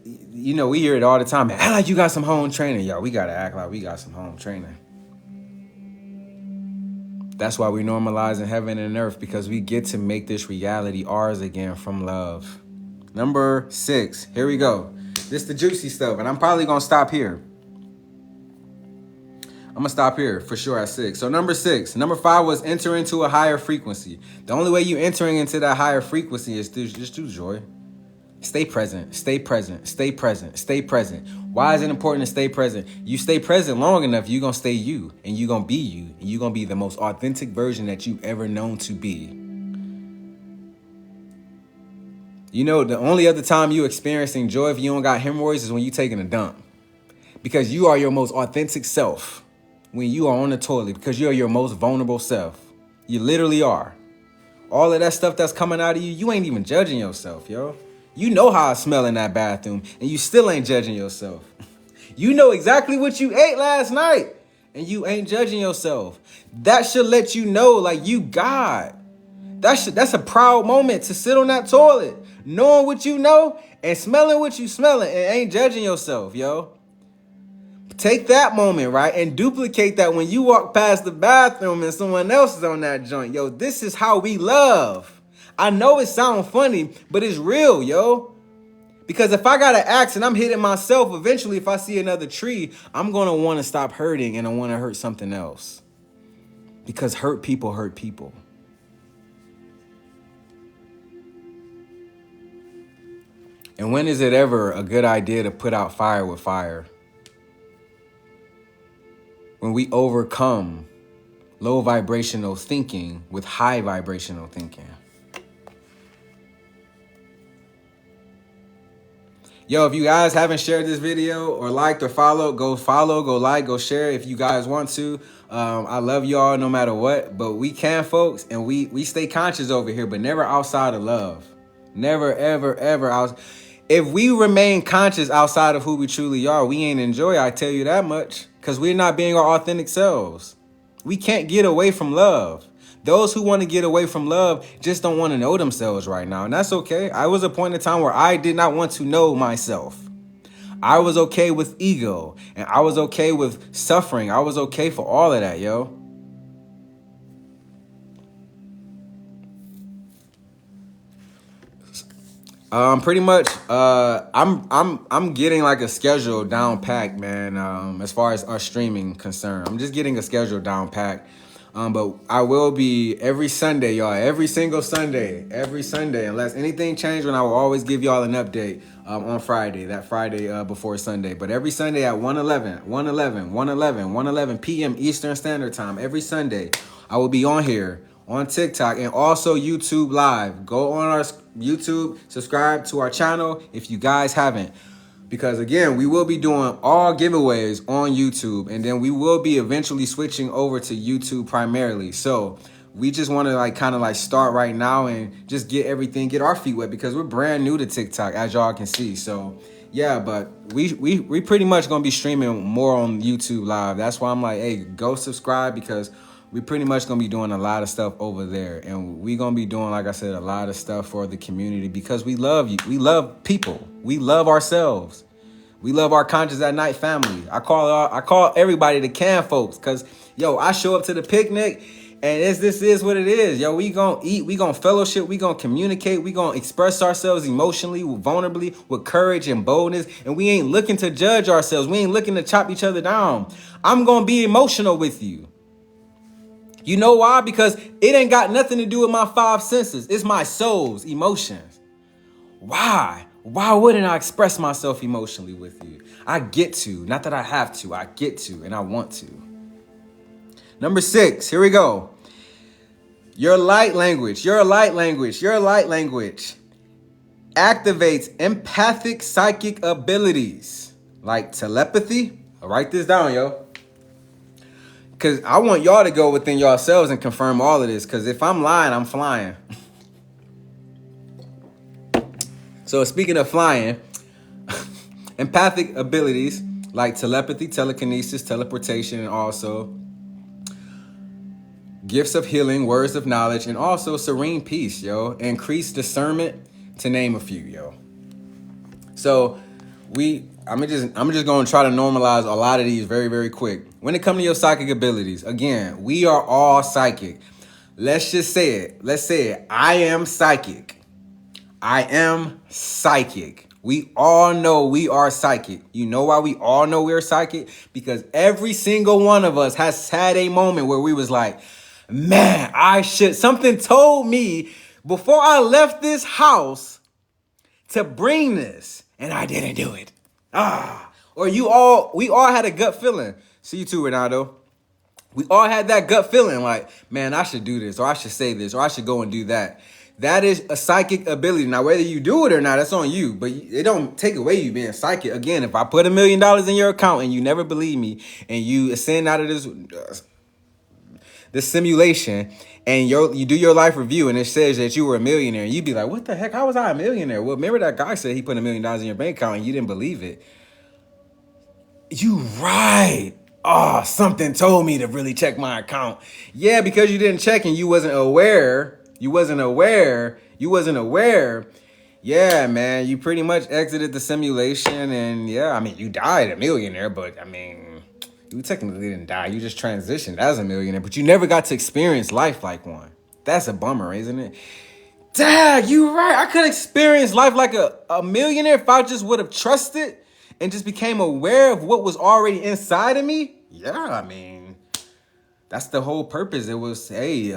We hear it all the time. Man, act like you got some home training. Yo, we got to act like we got some home training. That's why we normalize in heaven and earth, because we get to make this reality ours again from love. Number 6. Here we go. This is the juicy stuff, and I'm probably going to stop here. I'm going to stop here for sure at 6. So number 6. Number 5 was enter into a higher frequency. The only way you entering into that higher frequency is through joy. Stay present, stay present, stay present, stay present. Why is it important to stay present? You stay present long enough, you're going to stay you, and you're going to be you, and you're going to be the most authentic version that you've ever known to be. The only other time you experiencing joy if you don't got hemorrhoids is when you taking a dump. Because you are your most authentic self when you are on the toilet, because you are your most vulnerable self. You literally are. All of that stuff that's coming out of you, you ain't even judging yourself, yo. You know how I smell in that bathroom, and you still ain't judging yourself. You know exactly what you ate last night, and you ain't judging yourself. That should let you know, like, you God. That's a proud moment to sit on that toilet, knowing what you know and smelling what you smelling, and ain't judging yourself, yo. Take that moment, right, and duplicate that when you walk past the bathroom and someone else is on that joint. Yo, this is how we love. I know it sounds funny, but it's real, yo. Because if I got to axe and I'm hitting myself, eventually if I see another tree, I'm going to want to stop hurting and I want to hurt something else. Because hurt people hurt people. And when is it ever a good idea to put out fire with fire? When we overcome low vibrational thinking with high vibrational thinking. Yo, if you guys haven't shared this video or liked or followed, go like, go share if you guys want to. I love y'all no matter what, but we can, folks, and we stay conscious over here, but never outside of love. Never, ever, ever out. If we remain conscious outside of who we truly are, we ain't enjoy, I tell you that much, because we're not being our authentic selves. We can't get away from love. Those who want to get away from love just don't want to know themselves right now. And that's okay. I was a point in time where I did not want to know myself. I was okay with ego, and I was okay with suffering. I was okay for all of that, yo. Pretty much, I'm getting like a schedule down packed, man. As far as our streaming concerned, I'm just getting a schedule down packed. But I will be every Sunday, y'all. Every single Sunday, unless anything changed, when I will always give y'all an update on Friday, that Friday before Sunday. But every Sunday at 1:11 p.m. Eastern Standard Time, every Sunday, I will be on here on TikTok and also YouTube Live. Go on our YouTube, subscribe to our channel if you guys haven't. Because again, we will be doing all giveaways on YouTube, and then we will be eventually switching over to YouTube primarily. So we just want to kind of start right now and just get our feet wet, because we're brand new to TikTok, as y'all can see. So yeah, but we pretty much gonna be streaming more on YouTube Live. That's why I'm like, hey, go subscribe, because we pretty much gonna be doing a lot of stuff over there, and we gonna be doing, like I said, a lot of stuff for the community, because we love you. We love people. We love ourselves. We love our Conscious at Night family. I call everybody the can folks, because yo, I show up to the picnic, and this is what it is. Yo, we gonna eat, we gonna fellowship, we gonna communicate, we gonna express ourselves emotionally, vulnerably, with courage and boldness, and we ain't looking to judge ourselves. We ain't looking to chop each other down. I'm gonna be emotional with you. You know why? Because it ain't got nothing to do with my five senses. It's my soul's emotions. Why? Why wouldn't I express myself emotionally with you? I get to. Not that I have to. I get to, and I want to. Number 6. Here we go. Your light language. Your light language. Your light language activates empathic psychic abilities like telepathy. I'll write this down, yo. Because I want y'all to go within yourselves and confirm all of this. Because if I'm lying, I'm flying. So speaking of flying, empathic abilities like telepathy, telekinesis, teleportation, and also gifts of healing, words of knowledge, and also serene peace, yo. Increased discernment, to name a few, yo. So I'm just going to try to normalize a lot of these very, very quick. When it comes to your psychic abilities, again, we are all psychic. Let's just say it. Let's say it. I am psychic. I am psychic. We all know we are psychic. You know why we all know we're psychic? Because every single one of us has had a moment where we was like, man, something told me before I left this house to bring this, and I didn't do it. Or we all had a gut feeling. See you too, Ronaldo. We all had that gut feeling like, man, I should do this, or I should say this, or I should go and do that. That is a psychic ability. Now, whether you do it or not, that's on you, but it don't take away you being psychic. Again, if I put $1 million in your account and you never believe me, and you ascend out of this simulation, and you do your life review, and it says that you were a millionaire, and you'd be like, what the heck? How was I a millionaire? Well, remember that guy said he put $1 million in your bank account, and you didn't believe it. You right. Oh, something told me to really check my account. Yeah, because you didn't check and you wasn't aware. Yeah, man, you pretty much exited the simulation, and yeah, I mean, you died a millionaire, but I mean, you technically didn't die. You just transitioned as a millionaire, but you never got to experience life like one. That's a bummer, isn't it? Dang, you right. I could experience life like a millionaire if I just would have trusted and just became aware of what was already inside of me. Yeah, I mean, that's the whole purpose. It was, hey,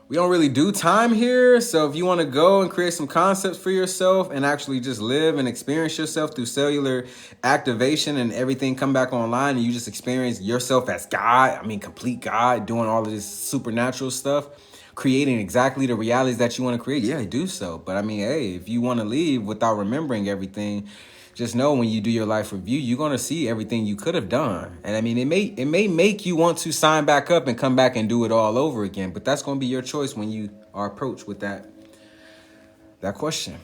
we don't really do time here. So if you want to go and create some concepts for yourself and actually just live and experience yourself through cellular activation and everything come back online, and you just experience yourself as God, I mean, complete God, doing all of this supernatural stuff, creating exactly the realities that you want to create, yeah, do so. But I mean, hey, if you want to leave without remembering everything, just know when you do your life review, you're going to see everything you could have done. And I mean, it may make you want to sign back up and come back and do it all over again. But that's going to be your choice when you are approached with that question.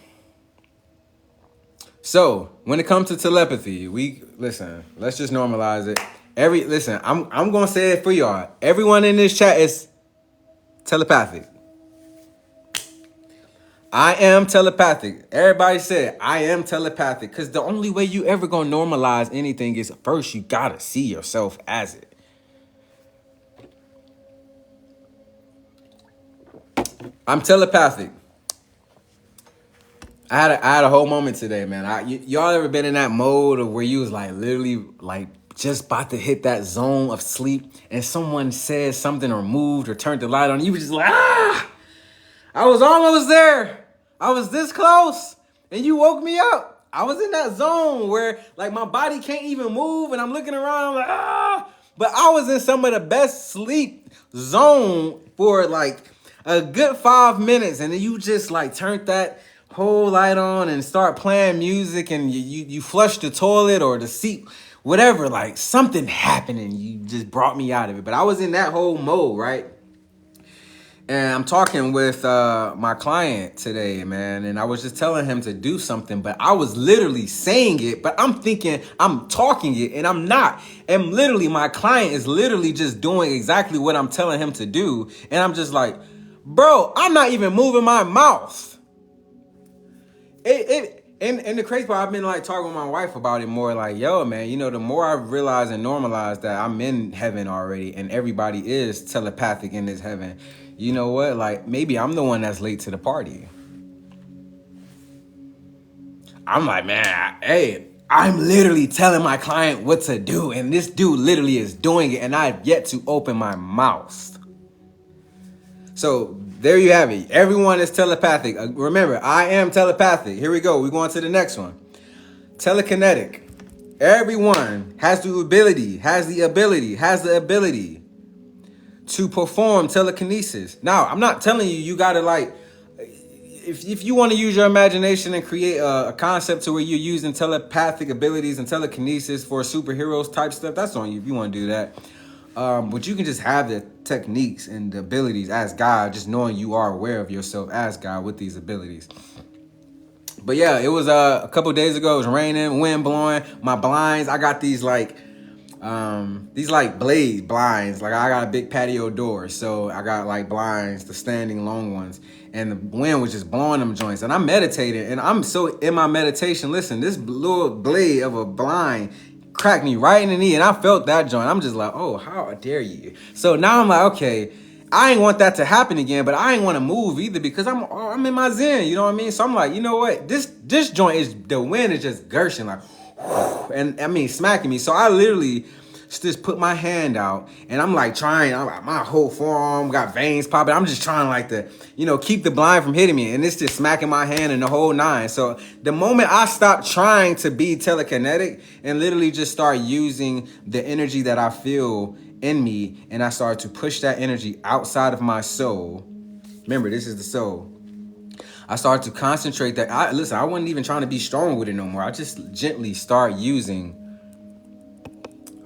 So when it comes to telepathy, let's just normalize it. I'm going to say it for y'all. Everyone in this chat is telepathic. I am telepathic. Everybody said I am telepathic because the only way you ever gonna normalize anything is first you gotta see yourself as it. I'm telepathic. I had a whole moment today, man. Y'all ever been in that mode of where you was like literally like just about to hit that zone of sleep and someone said something or moved or turned the light on, you was just like, ah! I was almost there. I was this close and you woke me up. I was in that zone where like my body can't even move and I'm looking around, I'm like, ah! But I was in some of the best sleep zone for like a good 5 minutes and then you just like turned that whole light on and start playing music and you flush the toilet or the seat, whatever, like something happened and you just brought me out of it. But I was in that whole mode, right? And I'm talking with my client today, man, and I was just telling him to do something, but I was literally saying it, but I'm thinking I'm talking it, and I'm not. And literally, my client is literally just doing exactly what I'm telling him to do, and I'm just like, bro, I'm not even moving my mouth. And the crazy part, I've been like talking with my wife about it more, like, yo, man, you know, the more I realize and normalize that I'm in heaven already and everybody is telepathic in this heaven, you know what? Like, maybe I'm the one that's late to the party. I'm like, man, hey, I'm literally telling my client what to do, and this dude literally is doing it, and I've yet to open my mouth. So there you have it. Everyone is telepathic. Remember, I am telepathic. Here we go. We're going to the next one. Telekinetic. Everyone has the ability to perform telekinesis. Now, I'm not telling you, you got to like, if you want to use your imagination and create a concept to where you're using telepathic abilities and telekinesis for superheroes type stuff, that's on you if you want to do that. But you can just have the techniques and the abilities as God, just knowing you are aware of yourself as God with these abilities. But yeah, it was a couple days ago. It was raining, wind blowing. My blinds, I got these like blade blinds. Like I got a big patio door, so I got like blinds, the standing long ones, and the wind was just blowing them joints. And I'm meditating, and I'm so in my meditation. Listen, this little blade of a blind cracked me right in the knee, and I felt that joint. I'm just like, oh, how dare you? So now I'm like, okay, I ain't want that to happen again, but I ain't want to move either because I'm in my zen, you know what I mean? So I'm like, you know what? This joint is, the wind is just gushing like, and I mean smacking me. So I literally just put my hand out and I'm like trying, I'm like, my whole forearm got veins popping. I'm just trying like to, you know, keep the blind from hitting me, and it's just smacking my hand in the whole nine. So the moment I stopped trying to be telekinetic and literally just start using the energy that I feel in me, and I started to push that energy outside of my soul. Remember, this is the soul. I started to concentrate that. I wasn't even trying to be strong with it no more. I just gently start using.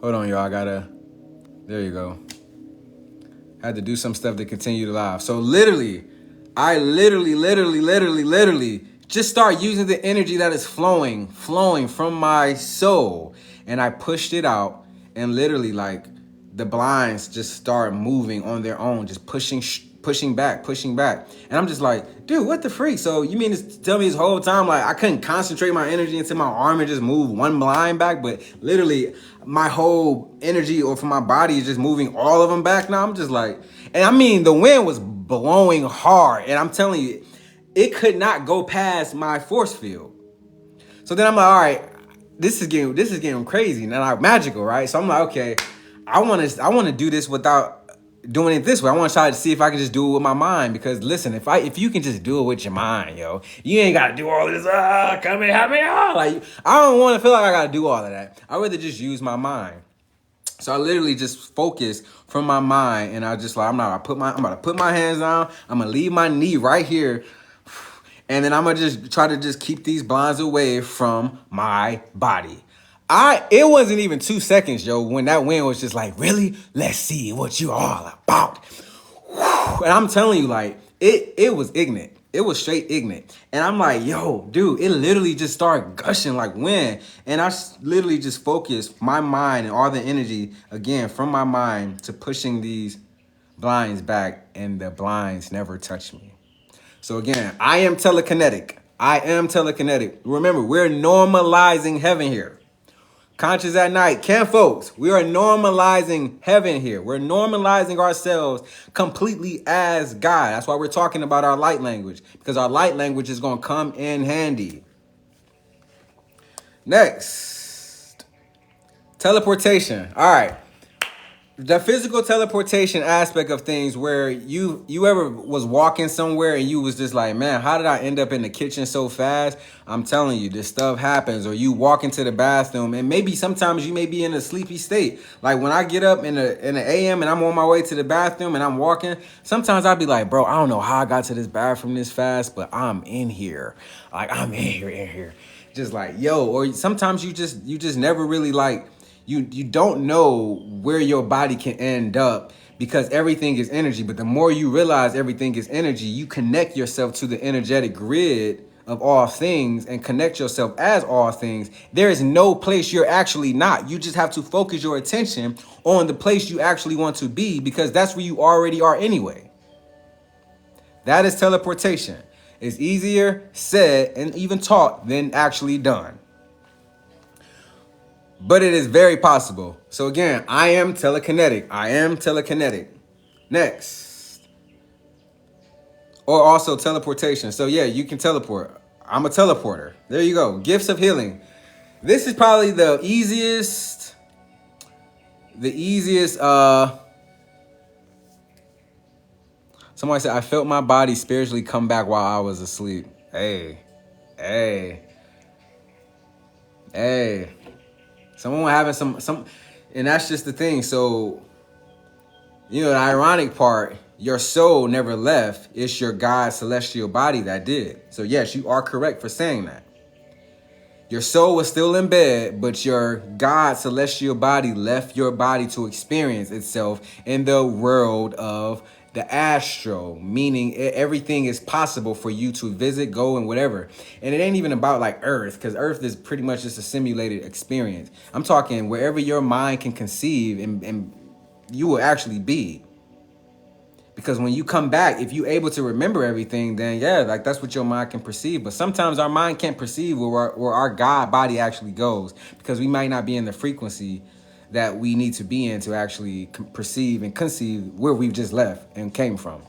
Hold on, y'all. There you go. Had to do some stuff to continue the live. So I literally just start using the energy that is flowing from my soul. And I pushed it out, and literally like the blinds just start moving on their own, just pushing back. And I'm just like, dude, what the freak? So you mean to tell me this whole time, like I couldn't concentrate my energy into my arm and just move one blind back, but literally my whole energy or from my body is just moving all of them back now? I'm just like, and I mean, the wind was blowing hard, and I'm telling you, it could not go past my force field. So then I'm like, all right, this is getting crazy and like magical, right? So I'm like, okay, I want to do this without doing it this way. I want to try to see if I can just do it with my mind, because listen, if you can just do it with your mind, yo, you ain't got to do all this, come and help me out. Like, I don't want to feel like I got to do all of that. I'd rather just use my mind. So I literally just focus from my mind, and I just like, I'm about to put my hands down. I'm going to leave my knee right here. And then I'm going to just try to just keep these blinds away from my body. It wasn't even 2 seconds, yo, when that wind was just like, really? Let's see what you all about. And I'm telling you, like, it was ignorant. It was straight ignorant. And I'm like, yo, dude, it literally just started gushing like wind. And I literally just focused my mind and all the energy, again, from my mind to pushing these blinds back, and the blinds never touched me. So again, I am telekinetic. I am telekinetic. Remember, we're normalizing heaven here. Conscious at night. Ken folks, we are normalizing heaven here. We're normalizing ourselves completely as God. That's why we're talking about our light language, because our light language is going to come in handy. Next, teleportation. All right. The physical teleportation aspect of things, where you ever was walking somewhere and you was just like, man, how did I end up in the kitchen so fast? I'm telling you, this stuff happens. Or you walk into the bathroom and maybe sometimes you may be in a sleepy state. Like when I get up in the AM and I'm on my way to the bathroom and I'm walking, sometimes I'll be like, bro, I don't know how I got to this bathroom this fast, but I'm in here. Like I'm in here. Just like, yo, or sometimes you just never really like, you don't know where your body can end up, because everything is energy. But the more you realize everything is energy, you connect yourself to the energetic grid of all things and connect yourself as all things. There is no place you're actually not. You just have to focus your attention on the place you actually want to be, because that's where you already are anyway. That is teleportation. It's easier said and even taught than actually done. But it is very possible. So again, I am telekinetic. I am telekinetic. Next. Or also teleportation. So yeah, you can teleport. I'm a teleporter. There you go. Gifts of healing. This is probably the easiest. Somebody said, I felt my body spiritually come back while I was asleep. Hey. Someone having some, and that's just the thing. So, you know, the ironic part, your soul never left. It's your God celestial body that did. So yes, you are correct for saying that. Your soul was still in bed, but your God celestial body left your body to experience itself in the world of the astral, meaning everything is possible for you to visit, go, and whatever. And it ain't even about like Earth, because Earth is pretty much just a simulated experience. I'm talking wherever your mind can conceive and you will actually be. Because when you come back, if you're able to remember everything, then yeah, like that's what your mind can perceive. But sometimes our mind can't perceive where our God body actually goes, because we might not be in the frequency that we need to be in to actually perceive and conceive where we've just left and came from.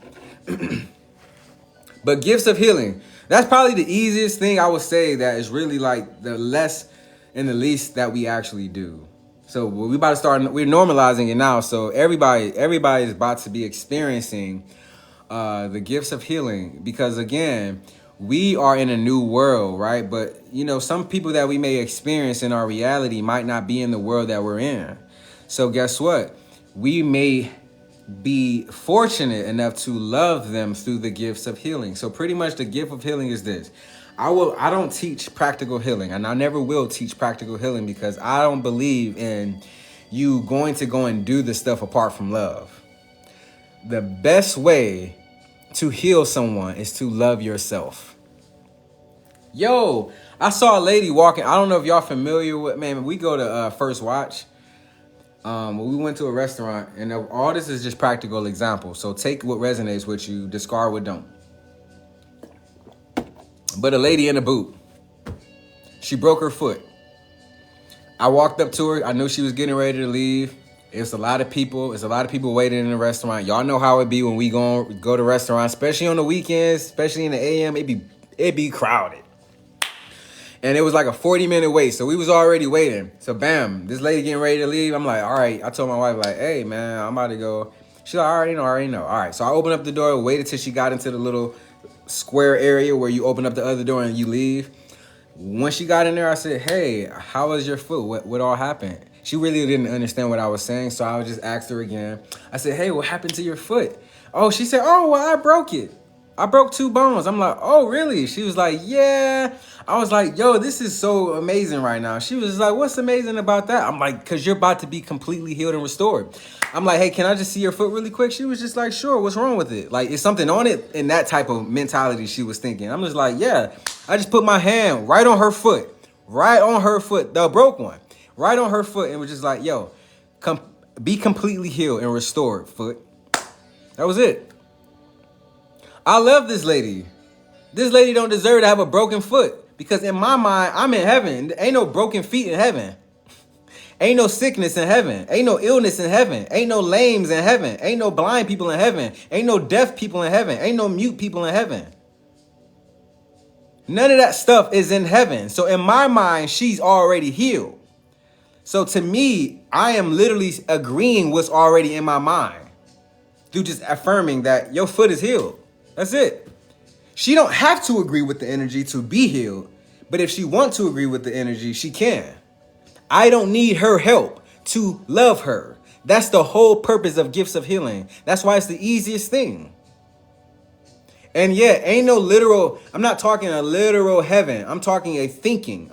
But gifts of healing, that's probably the easiest thing I would say, that is really like the less and the least that we actually do. So we about to start, we're normalizing it now. So everybody is about to be experiencing the gifts of healing, because again, we are in a new world, right? But you know, some people that we may experience in our reality might not be in the world that we're in. So guess what? We may be fortunate enough to love them through the gifts of healing. So pretty much the gift of healing is this. I don't teach practical healing, and I never will teach practical healing, because I don't believe in you going to go and do this stuff apart from love. The best way to heal someone is to love yourself. Yo, I saw a lady walking. I don't know if y'all familiar with, man, we go to First Watch. We went to a restaurant, and all this is just practical examples. So take what resonates with you, discard what don't. But a lady in a boot, she broke her foot. I walked up to her. I knew she was getting ready to leave. It's a lot of people. It's a lot of people waiting in the restaurant. Y'all know how it be when we go to restaurants, especially on the weekends, especially in the AM. It be crowded. And it was like a 40-minute wait. So we was already waiting. So bam, this lady getting ready to leave. I'm like, all right. I told my wife, like, hey, man, I'm about to go. She's like, I already know. All right. So I opened up the door, waited till she got into the little square area where you open up the other door and you leave. When she got in there, I said, hey, how was your foot? What all happened? She really didn't understand what I was saying. So I just asked her again. I said, hey, what happened to your foot? Oh, she said, oh, well, I broke it. I broke 2 bones. I'm like, oh, really? She was like, yeah. I was like, yo, this is so amazing right now. She was like, what's amazing about that? I'm like, because you're about to be completely healed and restored. I'm like, hey, can I just see your foot really quick? She was just like, sure, what's wrong with it? Like, is something on it? In that type of mentality she was thinking. I'm just like, yeah. I just put my hand right on her foot, the broke one, right on her foot, and was just like, yo, be completely healed and restored, foot. That was it. I love this lady. This lady don't deserve to have a broken foot, because in my mind, I'm in heaven. Ain't no broken feet in heaven. Ain't no sickness in heaven. Ain't no illness in heaven. Ain't no lames in heaven. Ain't no blind people in heaven. Ain't no deaf people in heaven. Ain't no mute people in heaven. None of that stuff is in heaven. So in my mind, she's already healed. So to me, I am literally agreeing what's already in my mind through just affirming that your foot is healed. That's it. She don't have to agree with the energy to be healed, but if she wants to agree with the energy, she can. I don't need her help to love her. That's the whole purpose of gifts of healing. That's why it's the easiest thing. And yeah, ain't no literal, I'm not talking a literal heaven. I'm talking a thinking.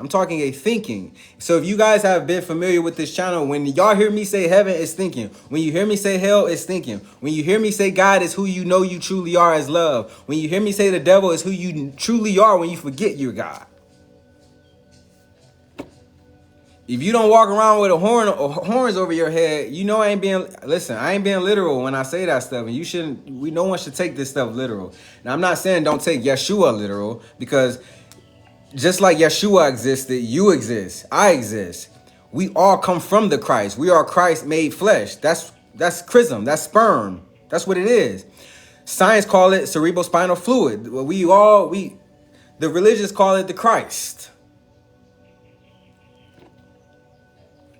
So if you guys have been familiar with this channel, when y'all hear me say heaven, it's thinking. When you hear me say hell, it's thinking. When you hear me say God is who you know you truly are as love. When you hear me say the devil is who you truly are when you forget you're God. If you don't walk around with a horn or horns over your head, you know I ain't being literal when I say that stuff. And no one should take this stuff literal. Now, I'm not saying don't take Yeshua literal, because just like Yeshua existed, you exist, I exist. We all come from the Christ. We are Christ made flesh. That's chrism, that's sperm. That's what it is. Science call it cerebrospinal fluid. The religious call it the Christ.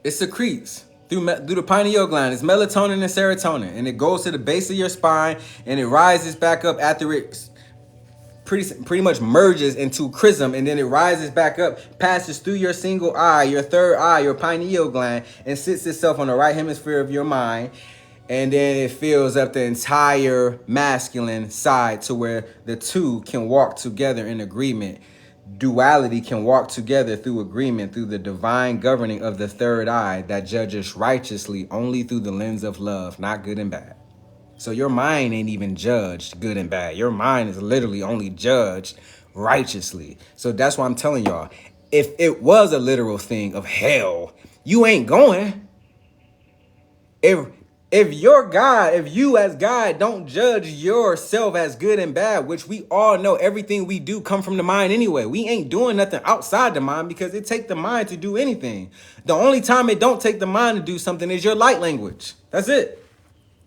It secretes through the pineal gland. It's melatonin and serotonin, and it goes to the base of your spine, and it rises back up after it pretty much merges into chrism, and then it rises back up, passes through your single eye, your third eye, your pineal gland, and sits itself on the right hemisphere of your mind, and then it fills up the entire masculine side to where the two can walk together in agreement. Duality can walk together through agreement, through the divine governing of the third eye that judges righteously only through the lens of love, not good and bad. So your mind ain't even judged good and bad. Your mind is literally only judged righteously. So that's why I'm telling y'all, if it was a literal thing of hell, you ain't going. If you as God don't judge yourself as good and bad, which we all know everything we do come from the mind anyway. We ain't doing nothing outside the mind, because it take the mind to do anything. The only time it don't take the mind to do something is your light language. That's it.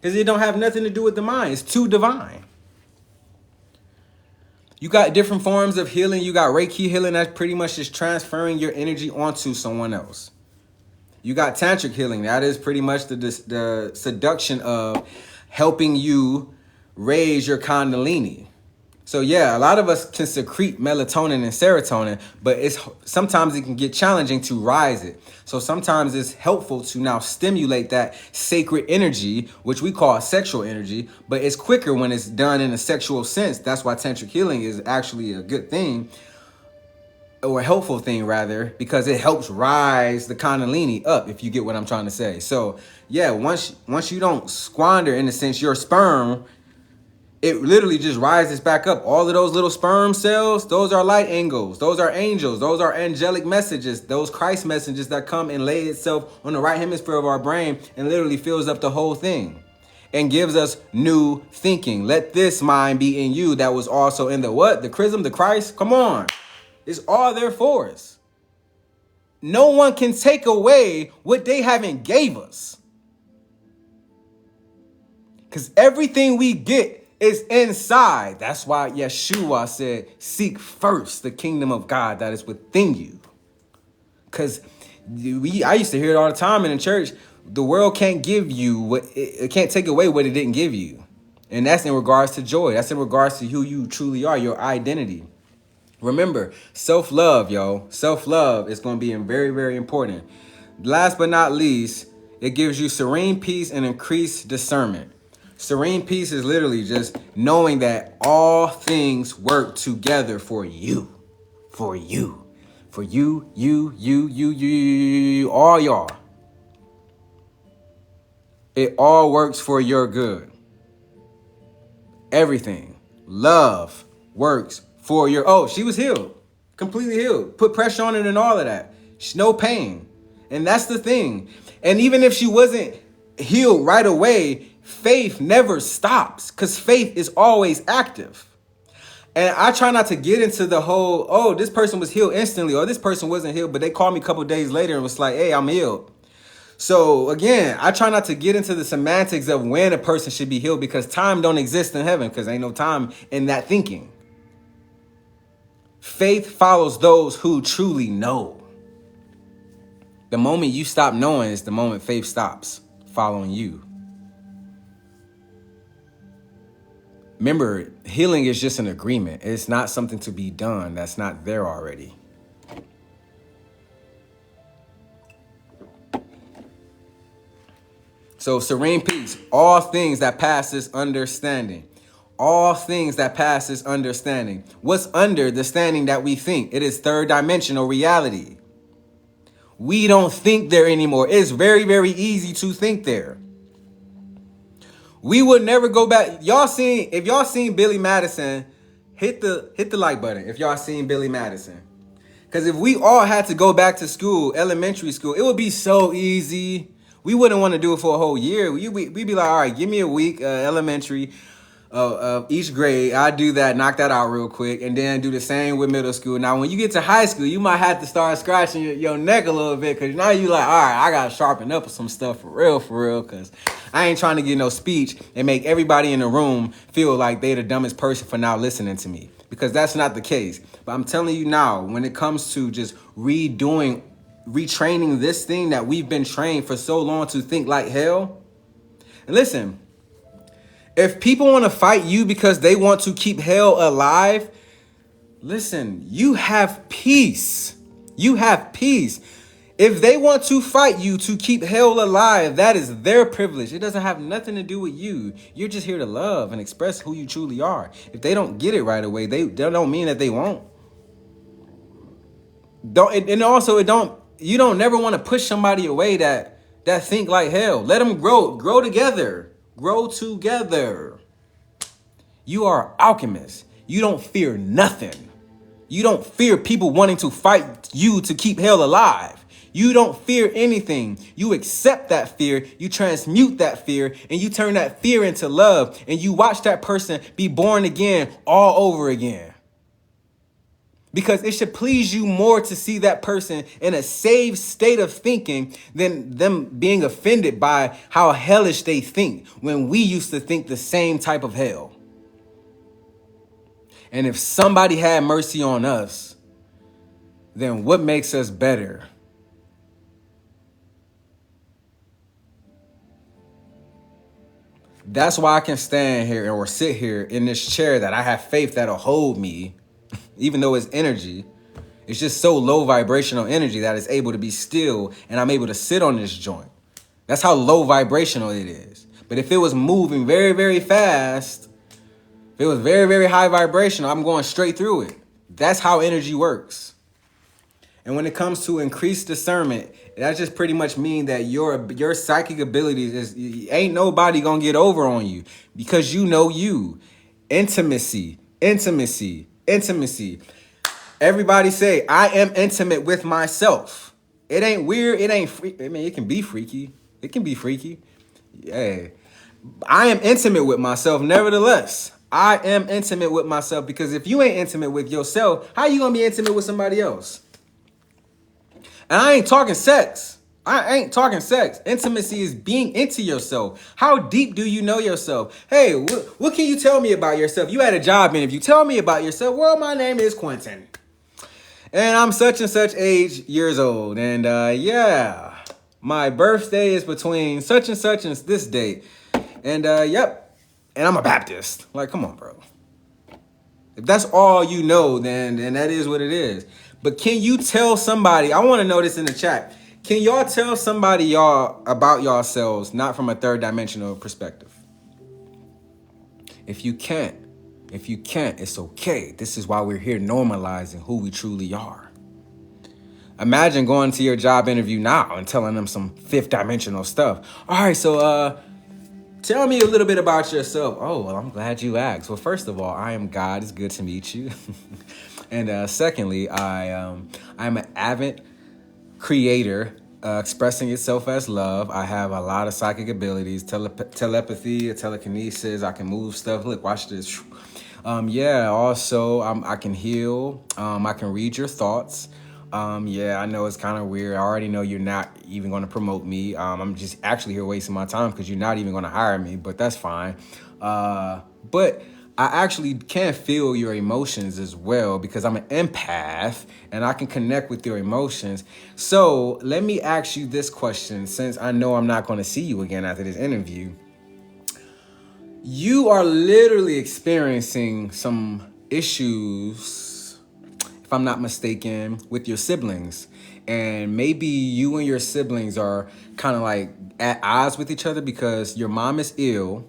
Because it don't have nothing to do with the mind. It's too divine. You got different forms of healing. You got Reiki healing, that's pretty much just transferring your energy onto someone else. You got tantric healing. That is pretty much the seduction of helping you raise your kundalini. So yeah, a lot of us can secrete melatonin and serotonin, but sometimes it can get challenging to rise it. So sometimes it's helpful to now stimulate that sacred energy, which we call sexual energy, but it's quicker when it's done in a sexual sense. That's why tantric healing is actually a good thing. Or a helpful thing rather, because it helps rise the kundalini up, if you get what I'm trying to say. So yeah, once you don't squander, in a sense, your sperm, it literally just rises back up. All of those little sperm cells, those are light angels, those are angels, those are angelic messages, those Christ messages that come and lay itself on the right hemisphere of our brain and literally fills up the whole thing and gives us new thinking. Let this mind be in you that was also in the what? The chrism, the Christ? Come on. It's all there for us. No one can take away what they haven't gave us. Because everything we get is inside. That's why Yeshua said, seek first the kingdom of God that is within you. Because I used to hear it all the time in the church. The world can't give you it can't take away what it didn't give you. And that's in regards to joy. That's in regards to who you truly are, your identity. Remember, self-love, yo. Self-love is going to be very, very important. Last but not least, it gives you serene peace and increased discernment. Serene peace is literally just knowing that all things work together for you. For you. For you, all y'all. It all works for your good. Everything. Love works for your, she was healed, completely healed, put pressure on it and all of that. No pain. And that's the thing. And even if she wasn't healed right away, faith never stops, because faith is always active. And I try not to get into the whole, oh, this person was healed instantly, or this person wasn't healed, but they called me a couple days later and was like, hey, I'm healed. So again, I try not to get into the semantics of when a person should be healed, because time don't exist in heaven, because ain't no time in that thinking. Faith follows those who truly know. The moment you stop knowing is the moment faith stops following you. Remember, healing is just an agreement. It's not something to be done that's not there already. So serene peace, all things that passes understanding. All things that passes understanding. What's under the standing that we think? It is third dimensional reality. We don't think there anymore. It's very, very easy to think there. We would never go back. If y'all seen Billy Madison, hit the like button if y'all seen Billy Madison. Because if we all had to go back to school, elementary school, it would be so easy. We wouldn't want to do it for a whole year. We'd be like, all right, give me a week, elementary, each grade. I'll do that, knock that out real quick, and then do the same with middle school. Now, when you get to high school, you might have to start scratching your neck a little bit, because now you like, all right, I got to sharpen up some stuff for real, because I ain't trying to get no speech and make everybody in the room feel like they the dumbest person for not listening to me, because that's not the case. But I'm telling you now, when it comes to just retraining this thing that we've been trained for so long to think like hell. And listen, if people want to fight you because they want to keep hell alive, listen, you have peace. You have peace. If they want to fight you to keep hell alive, that is their privilege. It doesn't have nothing to do with you. You're just here to love and express who you truly are. If they don't get it right away, they don't mean that they won't. You don't never want to push somebody away that think like hell. Let them grow together. Grow together. You are alchemists. You don't fear nothing. You don't fear people wanting to fight you to keep hell alive. You don't fear anything. You accept that fear. You transmute that fear, and you turn that fear into love, and you watch that person be born again all over again. Because it should please you more to see that person in a saved state of thinking than them being offended by how hellish they think when we used to think the same type of hell. And if somebody had mercy on us, then what makes us better? That's why I can stand here or sit here in this chair that I have faith that'll hold me. Even though it's energy, it's just so low vibrational energy that it's able to be still, and I'm able to sit on this joint. That's how low vibrational it is. But if it was moving very, very fast, if it was very, very high vibrational, I'm going straight through it. That's how energy works. And when it comes to increased discernment, that just pretty much means that your psychic abilities ain't nobody gonna get over on you, because you know you. Intimacy. Everybody say, I am intimate with myself. It ain't weird. It ain't freaky. I mean, it can be freaky. Yeah. I am intimate with myself. Nevertheless, I am intimate with myself, because if you ain't intimate with yourself, how you going to be intimate with somebody else? And I ain't talking sex. Intimacy is being into yourself. How deep do you know yourself? Hey, what can you tell me about yourself? You had a job interview. Tell me about yourself. Well, my name is Quentin, and I'm such and such age years old. And yeah, my birthday is between such and such and this date. And yep, and I'm a Baptist. Like, come on, bro. If that's all you know, then that is what it is. But can you tell somebody? I want to know this in the chat. Can y'all tell somebody about yourselves, not from a third dimensional perspective? If you can't, it's okay. This is why we're here normalizing who we truly are. Imagine going to your job interview now and telling them some fifth dimensional stuff. All right, so tell me a little bit about yourself. Oh, well, I'm glad you asked. Well, first of all, I am God. It's good to meet you. And secondly, I'm an avid creator, expressing itself as love. I have a lot of psychic abilities, telepathy, telekinesis. I can move stuff. Look, watch this. Yeah, also, I can heal. I can read your thoughts. Yeah, I know it's kind of weird. I already know you're not even going to promote me. I'm just actually here wasting my time because you're not even going to hire me, but that's fine. But I actually can feel your emotions as well because I'm an empath and I can connect with your emotions. So let me ask you this question, since I know I'm not going to see you again after this interview. You are literally experiencing some issues, if I'm not mistaken, with your siblings. And maybe you and your siblings are kind of like at odds with each other because your mom is ill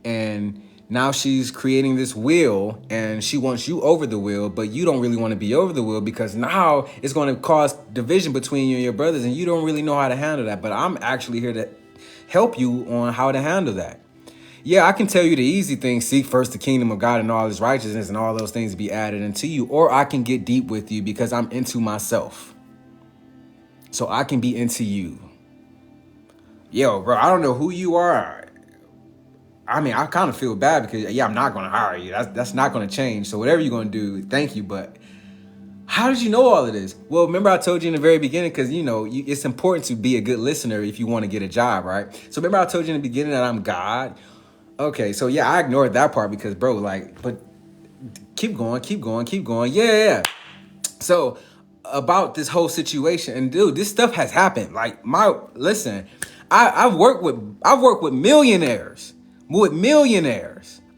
and now she's creating this will and she wants you over the will, but you don't really want to be over the will because now it's going to cause division between you and your brothers and you don't really know how to handle that. But I'm actually here to help you on how to handle that. Yeah, I can tell you the easy thing: seek first the kingdom of God and all his righteousness, and all those things be added unto you. Or I can get deep with you because I'm into myself. So I can be into you. Yo, bro, I don't know who you are. I mean, I kind of feel bad because, yeah, I'm not going to hire you. That's not going to change. So whatever you're going to do, thank you. But how did you know all of this? Well, remember I told you in the very beginning, because, it's important to be a good listener if you want to get a job, right? So remember I told you in the beginning that I'm God? Okay, so yeah, I ignored that part because, bro, but keep going, keep going, keep going. Yeah. So about this whole situation, and dude, this stuff has happened. Listen, I've worked with millionaires,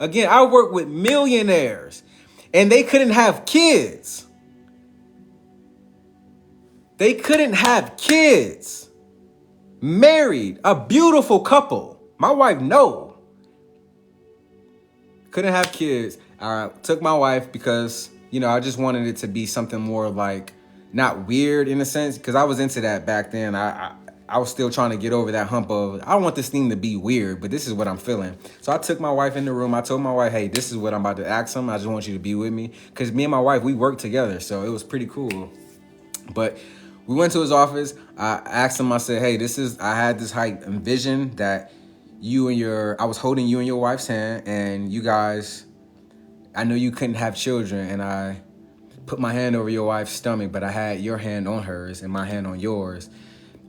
Again, I work with millionaires, and they couldn't have kids. Married, a beautiful couple. My wife, no. Couldn't have kids. I took my wife because, I just wanted it to be something more like not weird in a sense, because I was into that back then. I was still trying to get over that hump of, I don't want this thing to be weird, but this is what I'm feeling. So I took my wife in the room. I told my wife, hey, this is what I'm about to ask him. I just want you to be with me, because me and my wife, we worked together. So it was pretty cool. But we went to his office. I asked him, I said, hey, I had this height and vision that I was holding you and your wife's hand, and you guys, I know you couldn't have children, and I put my hand over your wife's stomach, but I had your hand on hers and my hand on yours,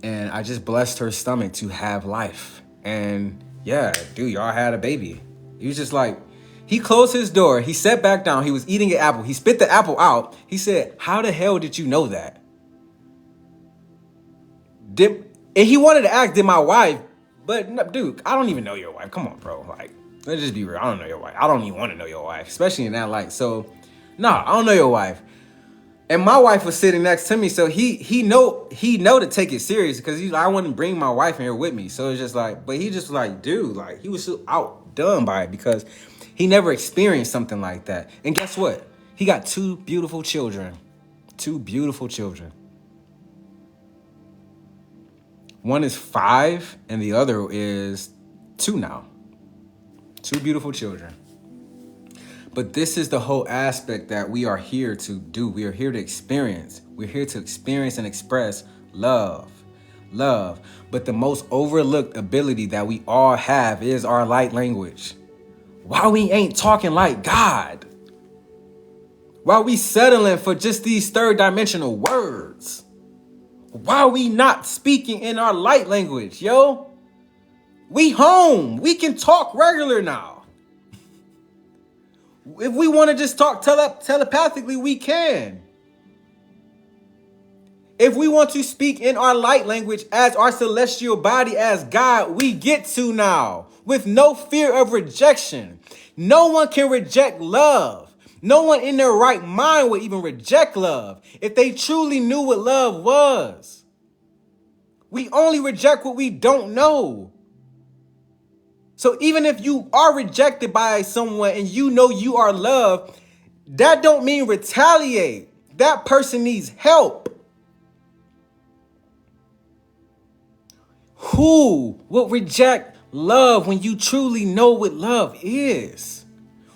and I just blessed her stomach to have life. And yeah, dude, y'all had a baby. He was just like, he closed his door, he sat back down, he was eating an apple, he spit the apple out. He said, how the hell did you know that? And he wanted to ask, did my wife? But no, dude, I don't even know your wife. Come on, bro. Let's just be real. I don't know your wife. I don't even want to know your wife, especially in that light. So, I don't know your wife. And my wife was sitting next to me, so he know to take it serious, because I wouldn't bring my wife in here with me. So it's just but he just dude, he was so outdone by it because he never experienced something like that. And guess what? He got 2 beautiful children. 2 beautiful children. One is 5 and the other is 2 now. 2 beautiful children. But this is the whole aspect that we are here to do. We are here to experience. We're here to experience and express love. Love. But the most overlooked ability that we all have is our light language. Why we ain't talking like God? Why we settling for just these third dimensional words? Why are we not speaking in our light language, yo? We home. We can talk regular now. If we want to just talk telepathically, we can. If we want to speak in our light language as our celestial body, as God, we get to now with no fear of rejection. No one can reject love. No one in their right mind would even reject love if they truly knew what love was. We only reject what we don't know. So even if you are rejected by someone and you know you are loved, that don't mean retaliate. That person needs help. Who will reject love when you truly know what love is?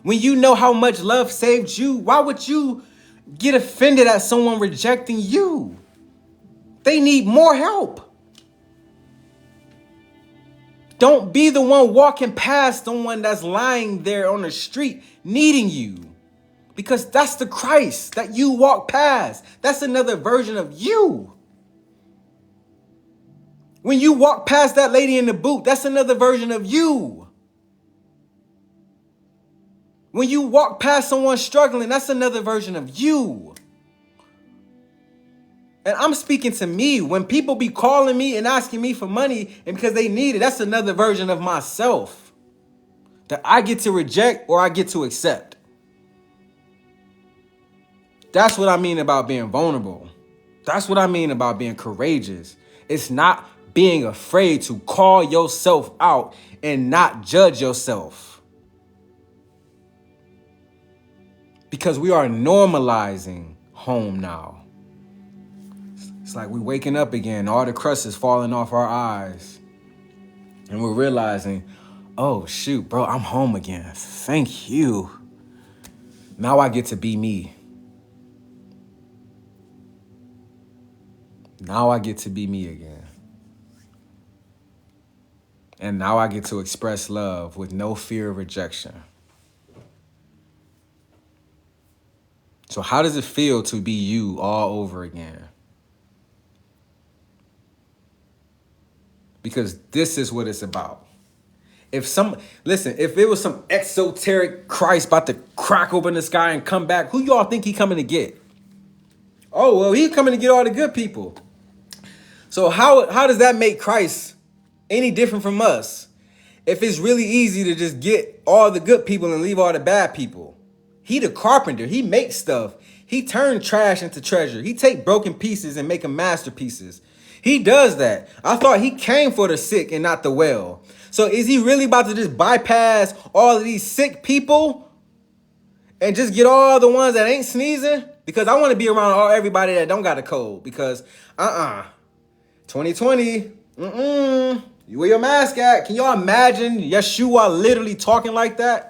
When you know how much love saved you, why would you get offended at someone rejecting you? They need more help. Don't be the one walking past someone that's lying there on the street needing you. Because that's the Christ that you walk past. That's another version of you. When you walk past that lady in the boot, that's another version of you. When you walk past someone struggling, that's another version of you. And I'm speaking to me. When people be calling me and asking me for money and because they need it, that's another version of myself that I get to reject or I get to accept. That's what I mean about being vulnerable. That's what I mean about being courageous. It's not being afraid to call yourself out and not judge yourself. Because we are normalizing home now. It's like we're waking up again. All the crust is falling off our eyes. And we're realizing, oh, shoot, bro, I'm home again. Thank you. Now I get to be me. Now I get to be me again. And now I get to express love with no fear of rejection. So how does it feel to be you all over again? Because this is what it's about. If it was some exoteric Christ about to crack open the sky and come back, who y'all think he coming to get? Oh, well, he coming to get all the good people. So how does that make Christ any different from us? If it's really easy to just get all the good people and leave all the bad people. He the carpenter. He makes stuff. He turned trash into treasure. He take broken pieces and make them masterpieces. He does that. I thought he came for the sick and not the well. So is he really about to just bypass all of these sick people and just get all the ones that ain't sneezing? Because I want to be around everybody that don't got a cold. Because 2020, where your mask at? Can y'all imagine Yeshua literally talking like that?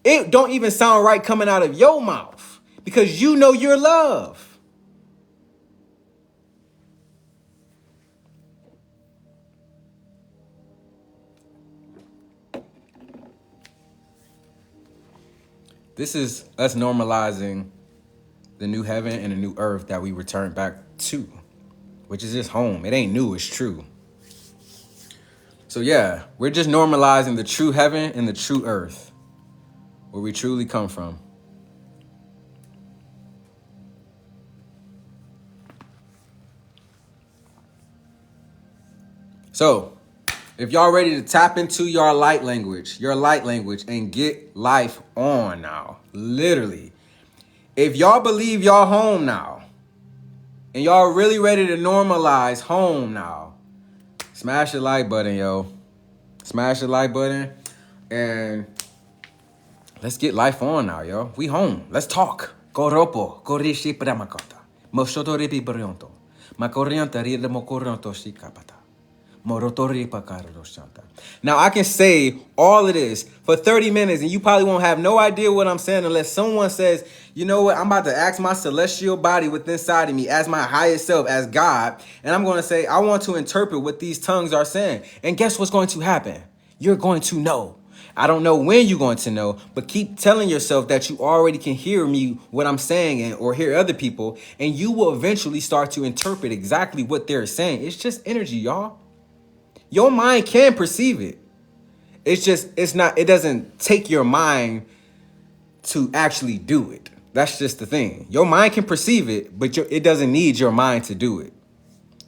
It don't even sound right coming out of your mouth because you know you're love. This is us normalizing the new heaven and the new earth that we return back to, which is his home. It ain't new, it's true. So yeah, we're just normalizing the true heaven and the true earth, where we truly come from. So, if y'all ready to tap into your light language, and get life on now, literally. If y'all believe y'all home now, and y'all really ready to normalize home now, smash the like button, yo. Smash the like button, and let's get life on now, yo. We home. Let's talk. Koropo, korishi pramakota. Moshotori brionto. Makorianta rida mokoronto shikapata. Now, I can say all of this for 30 minutes, and you probably won't have no idea what I'm saying unless someone says, you know what, I'm about to ask my celestial body within inside of me as my highest self, as God, and I'm going to say, I want to interpret what these tongues are saying. And guess what's going to happen? You're going to know. I don't know when you're going to know, but keep telling yourself that you already can hear me, what I'm saying, or hear other people, and you will eventually start to interpret exactly what they're saying. It's just energy, y'all. Your mind can perceive it. It doesn't take your mind to actually do it. That's just the thing. Your mind can perceive it, but it doesn't need your mind to do it.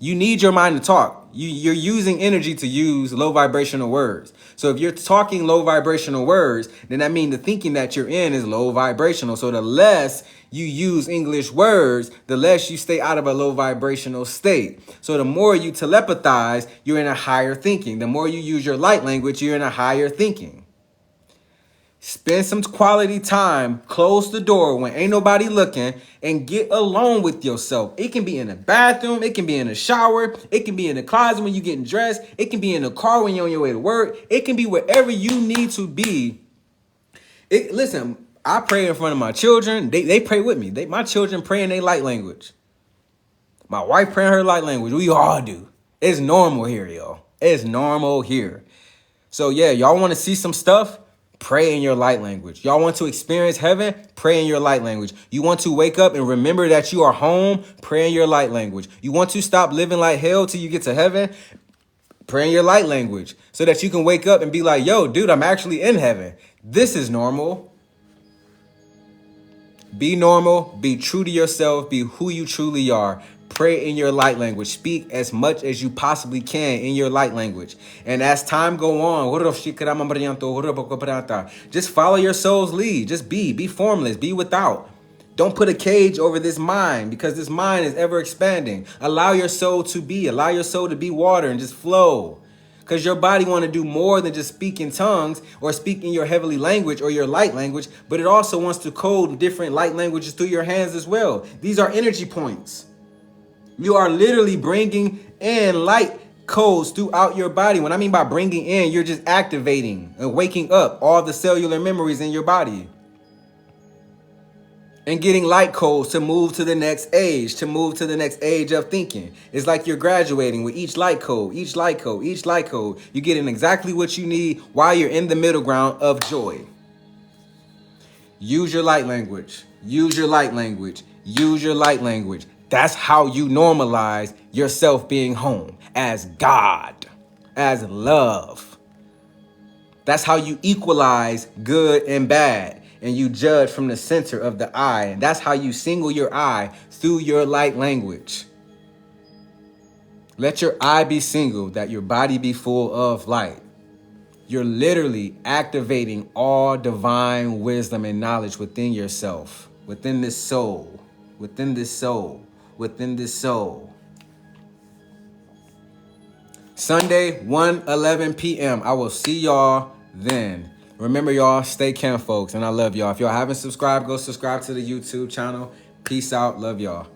You need your mind to talk. You're using energy to use low vibrational words. So if you're talking low vibrational words, then that means the thinking that you're in is low vibrational. So the less you use English words, the less you stay out of a low vibrational state. So the more you telepathize, you're in a higher thinking. The more you use your light language, you're in a higher thinking. Spend some quality time, close the door when ain't nobody looking, and get alone with yourself. It can be in the bathroom, it can be in the shower, it can be in the closet when you're getting dressed, it can be in the car when you're on your way to work, it can be wherever you need to be. Listen, I pray in front of my children. They pray with me. My children pray in their light language. My wife pray in her light language. We all do. It's normal here, y'all. It's normal here. So yeah, y'all want to see some stuff? Pray in your light language. Y'all want to experience heaven? Pray in your light language. You want to wake up and remember that you are home? Pray in your light language. You want to stop living like hell till you get to heaven? Pray in your light language so that you can wake up and be like, yo, dude, I'm actually in heaven. This is normal. Be normal. Be true to yourself. Be who you truly are. Pray in your light language. Speak as much as you possibly can in your light language. And as time go on, just follow your soul's lead. Just be formless, be without. Don't put a cage over this mind because this mind is ever expanding. Allow your soul to be water and just flow. Because your body want to do more than just speak in tongues or speak in your heavenly language or your light language, but it also wants to code different light languages through your hands as well. These are energy points. You are literally bringing in light codes throughout your body. When I mean by bringing in, you're just activating and waking up all the cellular memories in your body. And getting light codes to move to the next age, of thinking. It's like you're graduating with each light code. You're getting exactly what you need while you're in the middle ground of joy. Use your light language. That's how you normalize yourself being home as God, as love. That's how you equalize good and bad. And you judge from the center of the eye. And that's how you single your eye through your light language. Let your eye be single, that your body be full of light. You're literally activating all divine wisdom and knowledge within yourself, within this soul. Sunday, 1:11 p.m. I will see y'all then. Remember, y'all, stay camp, folks, and I love y'all. If y'all haven't subscribed, go subscribe to the YouTube channel. Peace out. Love y'all.